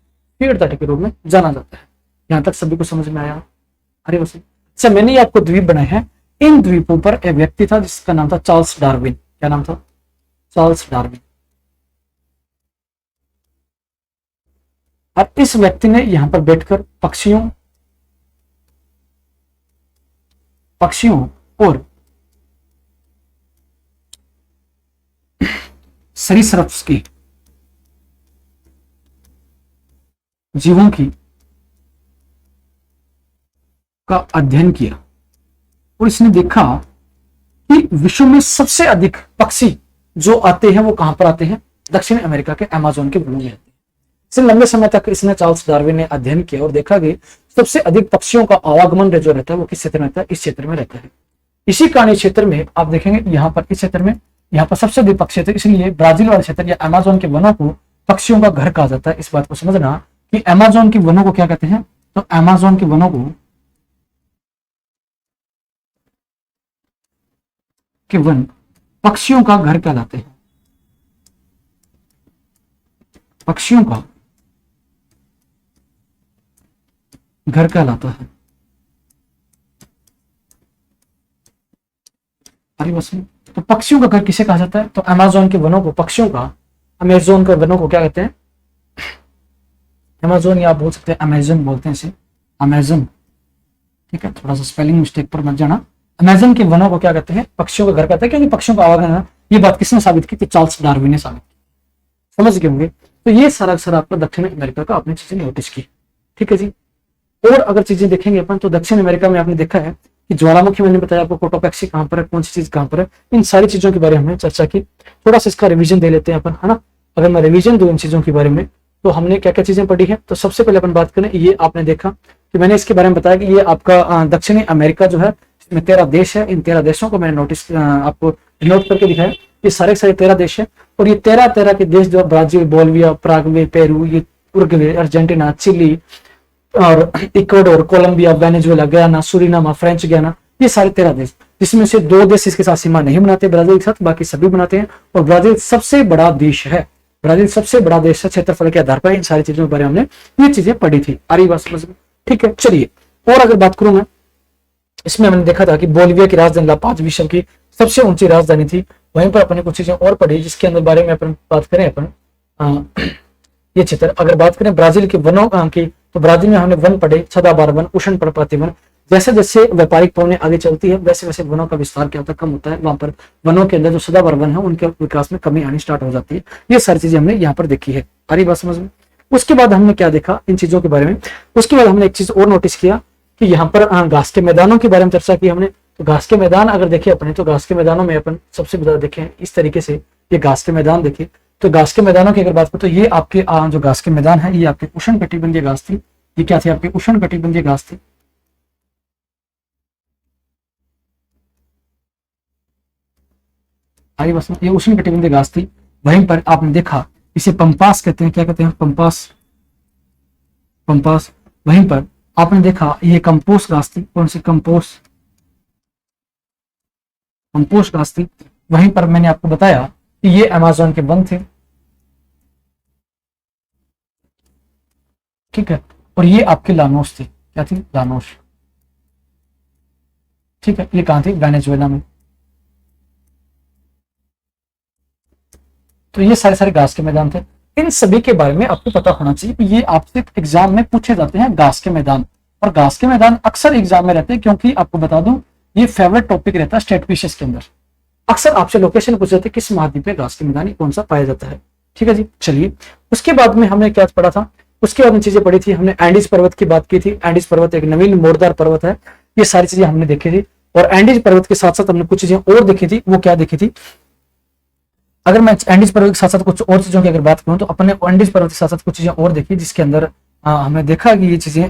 [SPEAKER 1] फीड तट के रूप में जाना जाता है। यहां तक सभी को समझ में आया। अरे वसन अच्छा, मैंने ये आपको द्वीप बनाए हैं, इन द्वीपों पर एक व्यक्ति था जिसका नाम था चार्ल्स डार्विन। क्या नाम था? Charles Darwin. और इस व्यक्ति ने यहां पर बैठकर पक्षियों और सरीसृप की, जीवों की का अध्ययन किया और इसने देखा कि विश्व में सबसे अधिक पक्षी जो आते हैं वो कहां पर आते हैं? दक्षिण अमेरिका के अमेज़न के वनों में आते हैं। इससे लंबे समय तक इसने चार्ल्स डार्विन ने अध्ययन किया और देखा कि सबसे अधिक पक्षियों का आवागमन जो रहता है वो किस क्षेत्र में रहता है? इस क्षेत्र में रहता है। इसी कारण क्षेत्र में आप देखेंगे यहाँ पर इस क्षेत्र में यहाँ पर सबसे अधिक पक्षी थे, इसलिए ब्राजील वाले क्षेत्र या अमेज़न के वनों को पक्षियों का घर कहा जाता है। इस बात को समझना कि अमेज़न के वनों को क्या कहते हैं? तो अमेज़न के वनों के वन पक्षियों का घर कहलाते हैं। पक्षियों का घर कहलाता है। अरे बस, तो पक्षियों का घर किसे कहा जाता है? तो अमेज़न के वनों को, पक्षियों का, अमेज़न के वनों को क्या कहते हैं? अमेज़न, या आप बोल सकते हैं अमेज़न बोलते हैं इसे, अमेज़न। ठीक है, थोड़ा सा स्पेलिंग मिस्टेक पर मत जाना। अमेज़न के वनों को क्या कहते हैं? पक्षियों का घर कहते हैं, क्योंकि पक्षियों का आवागमन है। ये बात किसने साबित की? तो चार्ल्स डार्विन ने साबित की। समझ गए होंगे। तो ये सारा आपका दक्षिण अमेरिका का आपने चीजें नोटिस की। ठीक है जी। और अगर चीजें देखेंगे अपन तो दक्षिण अमेरिका में आपने देखा है कि ज्वालामुखी, मैंने बताया आपको, कोटोपैक्सी कहां पर है, कौन सी चीज कहां पर है, इन सारी चीजों के बारे में हमने चर्चा की। थोड़ा सा इसका रिवीजन दे लेते हैं अपन, है ना। अगर मैं रिवीजन दूं इन चीजों के बारे में तो हमने क्या क्या चीजें पढ़ी है। तो सबसे पहले अपन बात करें, ये आपने देखा कि मैंने इसके बारे में बताया कि ये आपका दक्षिणी अमेरिका जो है, इसमें 13 देश है। इन 13 देशों को मैंने नोटिस आपको नोट करके दिखाया। ये सारे 13 देश है और ये 13 के देश जो ब्राजील, बोलिविया, पराग्वे, पेरू, ये उरुग्वे, अर्जेंटीना, चिली और Ecuador, Colombia, Venezuela, Guyana, Suriname, French Guiana, ये सारे 13 देश, जिसमें से 2 देश इसके साथ सीमा नहीं बनाते ब्राजील के साथ, बाकी सभी बनाते हैं। और ब्राजील सबसे बड़ा देश है, ब्राजील सबसे बड़ा देश है क्षेत्रफल के आधार पर। इन सारी चीजों के बारे में हमने ये चीजें पढ़ी थी। आ रही बात समझ में? ठीक है, चलिए। और अगर बात करूं मैं, इसमें हमने देखा था कि बोलिविया की राजधानी ला पाज विश्व की सबसे ऊंची राजधानी थी। वहीं पर अपने कुछ चीजें और पढ़ी, जिसके अंदर बारे में अपन बात करें अपन ये चित्र। अगर बात करें ब्राजील के वनों की, तो ब्राजील में हमने वन पढ़े, सदाबहार वन, उष्ण पर्णपाती वन। जैसे जैसे व्यापारिक पवनें आगे चलती है वैसे वैसे वनों का विस्तार क्या होता है? कम होता है। वहां पर वनों के अंदर जो सदाबहार वन है उनके विकास में कमी आनी स्टार्ट हो जाती है। ये सारी चीजें हमने यहाँ पर देखी है। आ रही बात समझ में? उसके बाद हमने क्या देखा इन चीजों के बारे में? उसके बाद हमने एक चीज और नोटिस किया कि यहाँ पर घास के मैदानों के बारे में चर्चा की हमने। तो घास के मैदान अगर देखे अपने, तो घास के मैदानों में अपन सबसे ज्यादा देखें इस तरीके से, ये घास के मैदान देखे। तो घास के मैदानों की अगर बात करें तो ये आपके जो घास के मैदान है, ये आपके उष्ण कटिबंधीय घास थी। ये क्या थी? आपकी उष्ण कटिबंधीय घास थी। आई बस, ये उष्ण कटिबंधीय घास थी। वहीं पर आपने देखा इसे पंपास कहते हैं। क्या कहते हैं? Pampas, pampas. वहीं पर आपने देखा ये कंपोस्ट घास थी। कौन सी? कंपोस्ट, कंपोस्ट घास थी। वहीं पर मैंने आपको बताया कि ये अमेज़न के वन थे। ठीक है, और ये आपके लानोस थे। क्या थी? लानोस। ठीक है, ये कहां थी? वेनेजुएला में। तो ये सारे घास के मैदान थे। इन सभी के बारे में आपको पता होना चाहिए कि ये आपसे एग्जाम में पूछे जाते हैं, घास के मैदान। और घास के मैदान अक्सर एग्जाम में रहते हैं, क्योंकि आपको बता दूं ये फेवरेट टॉपिक रहता है स्टेट क्विज़ के अंदर। अक्सर आपसे लोकेशन पूछ जाते हैं किस महाद्वीप में घास के मैदान कौन सा पाया जाता है। ठीक है जी, चलिए। उसके बाद में हमने क्या पढ़ा था? उसके बाद में चीजें पढ़ी थी हमने, एंडीज पर्वत की बात की थी। एंडीज पर्वत एक नवीन मोड़दार पर्वत है। ये सारी चीजें हमने देखी थी। और एंडीज पर्वत के साथ साथ हमने कुछ चीजें और देखी थी। वो क्या देखी थी? अगर मैं एंडीज पर्वत के साथ साथ कुछ और चीजों की अगर बात करूं तो अपने एंडीज पर्वत के साथ साथ कुछ चीजें और देखी, जिसके अंदर हमने देखा कि ये चीजें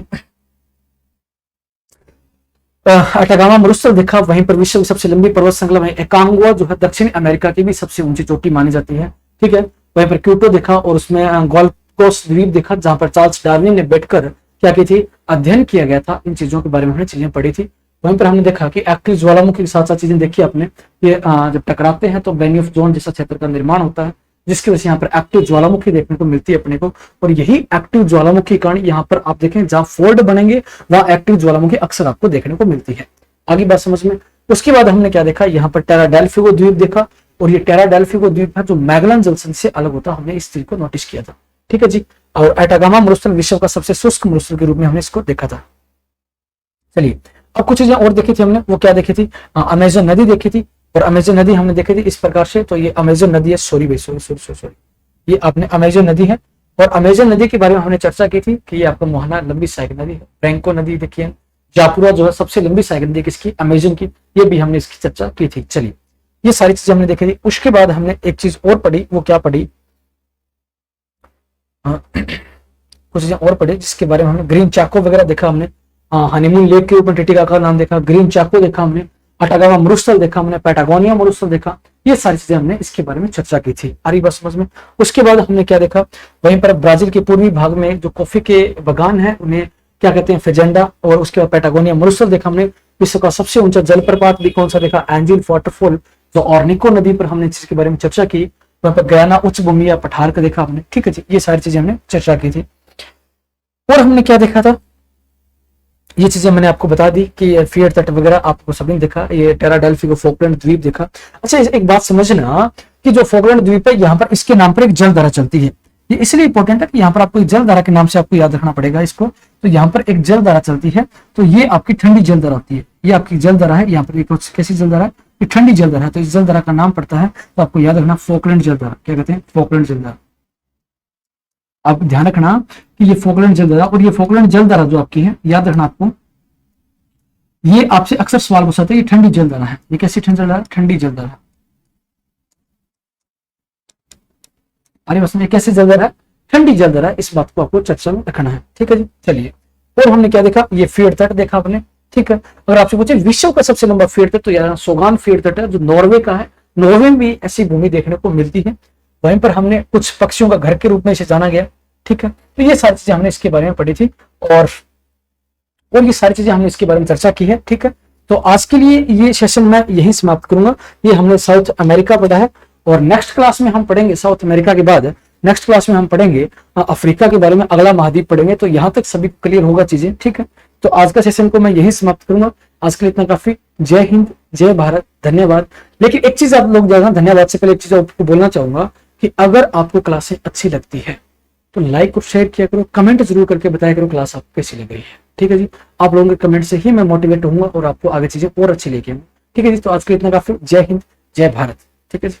[SPEAKER 1] अटागामा मरुस्थल देखा। वहीं पर विश्व की सबसे लंबी पर्वत श्रृंखला में एकांगुआ जो है दक्षिण अमेरिका की भी सबसे ऊंची चोटी मानी जाती है। ठीक है, वहीं पर क्यूटो देखा और उसमें गोल्फ कोस्ट द्वीप देखा, जहां पर चार्ल्स डार्विन ने बैठकर क्या की थी? अध्ययन किया गया था। इन चीजों के बारे में हमने चीजें पढ़ी थी। वहीं पर हमने देखा कि एक्टिव ज्वालामुखी के साथ साथ चीजें देखी आपने। ये जब टकराते हैं तो बेनी ऑफ जोन जैसा क्षेत्र का निर्माण होता है, जिसकी वजह से यहाँ पर एक्टिव ज्वालामुखी देखने को मिलती है अपने को। और यही एक्टिव ज्वालामुखी के कारण यहाँ पर आप देखें जहां फोल्ड बनेंगे वहां एक्टिव ज्वालामुखी अक्सर आपको देखने को मिलती है। आगे बात समझ में? उसके बाद हमने क्या देखा? यहाँ पर टेरा डेल फ्यूगो द्वीप देखा। और ये टेरा डेल्फी द्वीप है जो मैगलन जलसन से अलग होता, हमने इस चीज को नोटिस किया था। ठीक है जी। और एटागामा मरुस्थल विश्व का सबसे शुष्क मरुस्थल के रूप में हमने इसको देखा था। चलिए अब कुछ चीजें और देखी थी हमने, वो क्या देखी थी, अमेजन नदी देखी थी। और अमेजन नदी हमने देखी थी इस प्रकार से, तो ये अमेजन नदी है, सॉरी भाई सॉरी, ये आपने अमेजन नदी है। और अमेजन नदी के बारे में हमने चर्चा की थी कि ये आपका मोहना लंबी सहायक नदी है। ब्रैंको नदी देखिए, जापुरा जो है सबसे लंबी सहायक नदी किसकी, अमेजन की, ये भी हमने इसकी चर्चा की थी। चलिए ये सारी चीजें हमने देखी थी। उसके बाद हमने एक चीज और पढ़ी, वो क्या पढ़ी, कुछ चीजें और पढ़ी जिसके बारे में हमने ग्रीन चाको वगैरह देखा हमने, हनीमून लेक के ऊपर टिटिका का नाम देखा, ग्रीन चाको देखा हमने, अटागामा मरुस्थल देखा हमने, पैटागोनिया मरुस्थल देखा, ये सारी चीजें हमने इसके बारे में चर्चा की थी। आ रही बात समझ में। उसके बाद हमने क्या देखा, वहीं पर ब्राजील के पूर्वी भाग में जो कॉफी के बागान है उन्हें क्या कहते हैं, फेजेंडा। और उसके बाद पैटागोनिया मरुस्थल देखा हमने। विश्व का सबसे ऊंचा जलप्रपात भी कौन सा देखा, एंजिल वाटरफॉल जो ऑर्निको नदी पर हमने इसके बारे में चर्चा की। वहां पर गयाना उच्च भूमि या पठार का देखा हमने। ठीक है जी, ये सारी चीजें हमने चर्चा की थी। और हमने क्या देखा था, ये चीजें मैंने आपको बता दी कि फियर तट वगैरह आपको सबने देखा, ये टेरा डेल्फी को फोकलैंड द्वीप देखा। अच्छा एक बात समझना कि जो फोकलैंड द्वीप है यहाँ पर इसके नाम पर एक जलधारा चलती है। ये इसलिए इंपॉर्टेंट है कि यहाँ पर आपको जलधारा के नाम से आपको याद रखना पड़ेगा इसको। तो यहाँ पर एक जलधारा चलती है, तो ये आपकी ठंडी जलधारा होती है। ये आपकी जलधारा है, यहाँ पर कैसी जलधारा है, ये ठंडी जलधारा है। तो इस जलधारा का नाम पड़ता है, तो आपको याद रखना फोकलैंड जलधारा। क्या कहते हैं, फोकलैंड जलधारा। आप ध्यान रखना कि ये फोकलैंड जलधारा, और ये फोकलैंड जलधारा जो आपकी है, याद रखना आपको, ये आपसे अक्सर सवाल पूछाते हैं, ये ठंडी जलधारा है। ये कैसी ठंडी जलधारा, ठंडी जलधारा। अरे बस ये कैसी जलधारा है, ठंडी जलधारा। इस बात को आपको चर्चा में रखना है। ठीक है जी। चलिए और हमने क्या देखा, ये फीड तट देखा आपने। ठीक है, अगर आपसे पूछे विश्व का सबसे लंबा फीड तट, तो यार सोगान फीड तट है जो नॉर्वे का है। नॉर्वे में भी ऐसी भूमि देखने को मिलती है। वहीं पर हमने कुछ पक्षियों का घर के रूप में इसे जाना गया। ठीक है, तो ये सारी चीजें हमने इसके बारे में पढ़ी थी, और ये सारी चीजें हमने इसके बारे में चर्चा की है। ठीक है, तो आज के लिए ये सेशन मैं यही समाप्त करूंगा। ये हमने साउथ अमेरिका पढ़ा है, और नेक्स्ट क्लास में हम पढ़ेंगे साउथ अमेरिका के बाद नेक्स्ट क्लास में हम पढ़ेंगे अफ्रीका के बारे में, अगला महाद्वीप पढ़ेंगे। तो यहाँ तक सभी क्लियर होगा चीजें। ठीक है, तो आज का सेशन को मैं यही समाप्त करूंगा। आज के लिए इतना काफी। जय हिंद, जय भारत, धन्यवाद। लेकिन एक चीज आप लोग जाना, धन्यवाद से पहले एक चीज आपको बोलना चाहूंगा कि अगर आपको क्लासें अच्छी लगती है तो लाइक और शेयर किया करो, कमेंट जरूर करके बताया करो क्लास आपको कैसी लग रही है। ठीक है जी, आप लोगों के कमेंट से ही मैं मोटिवेट होऊंगा और आपको आगे चीजें और अच्छी लेके आऊंगा। ठीक है जी, तो आज के लिए इतना काफी। जय हिंद, जय भारत। ठीक है जी।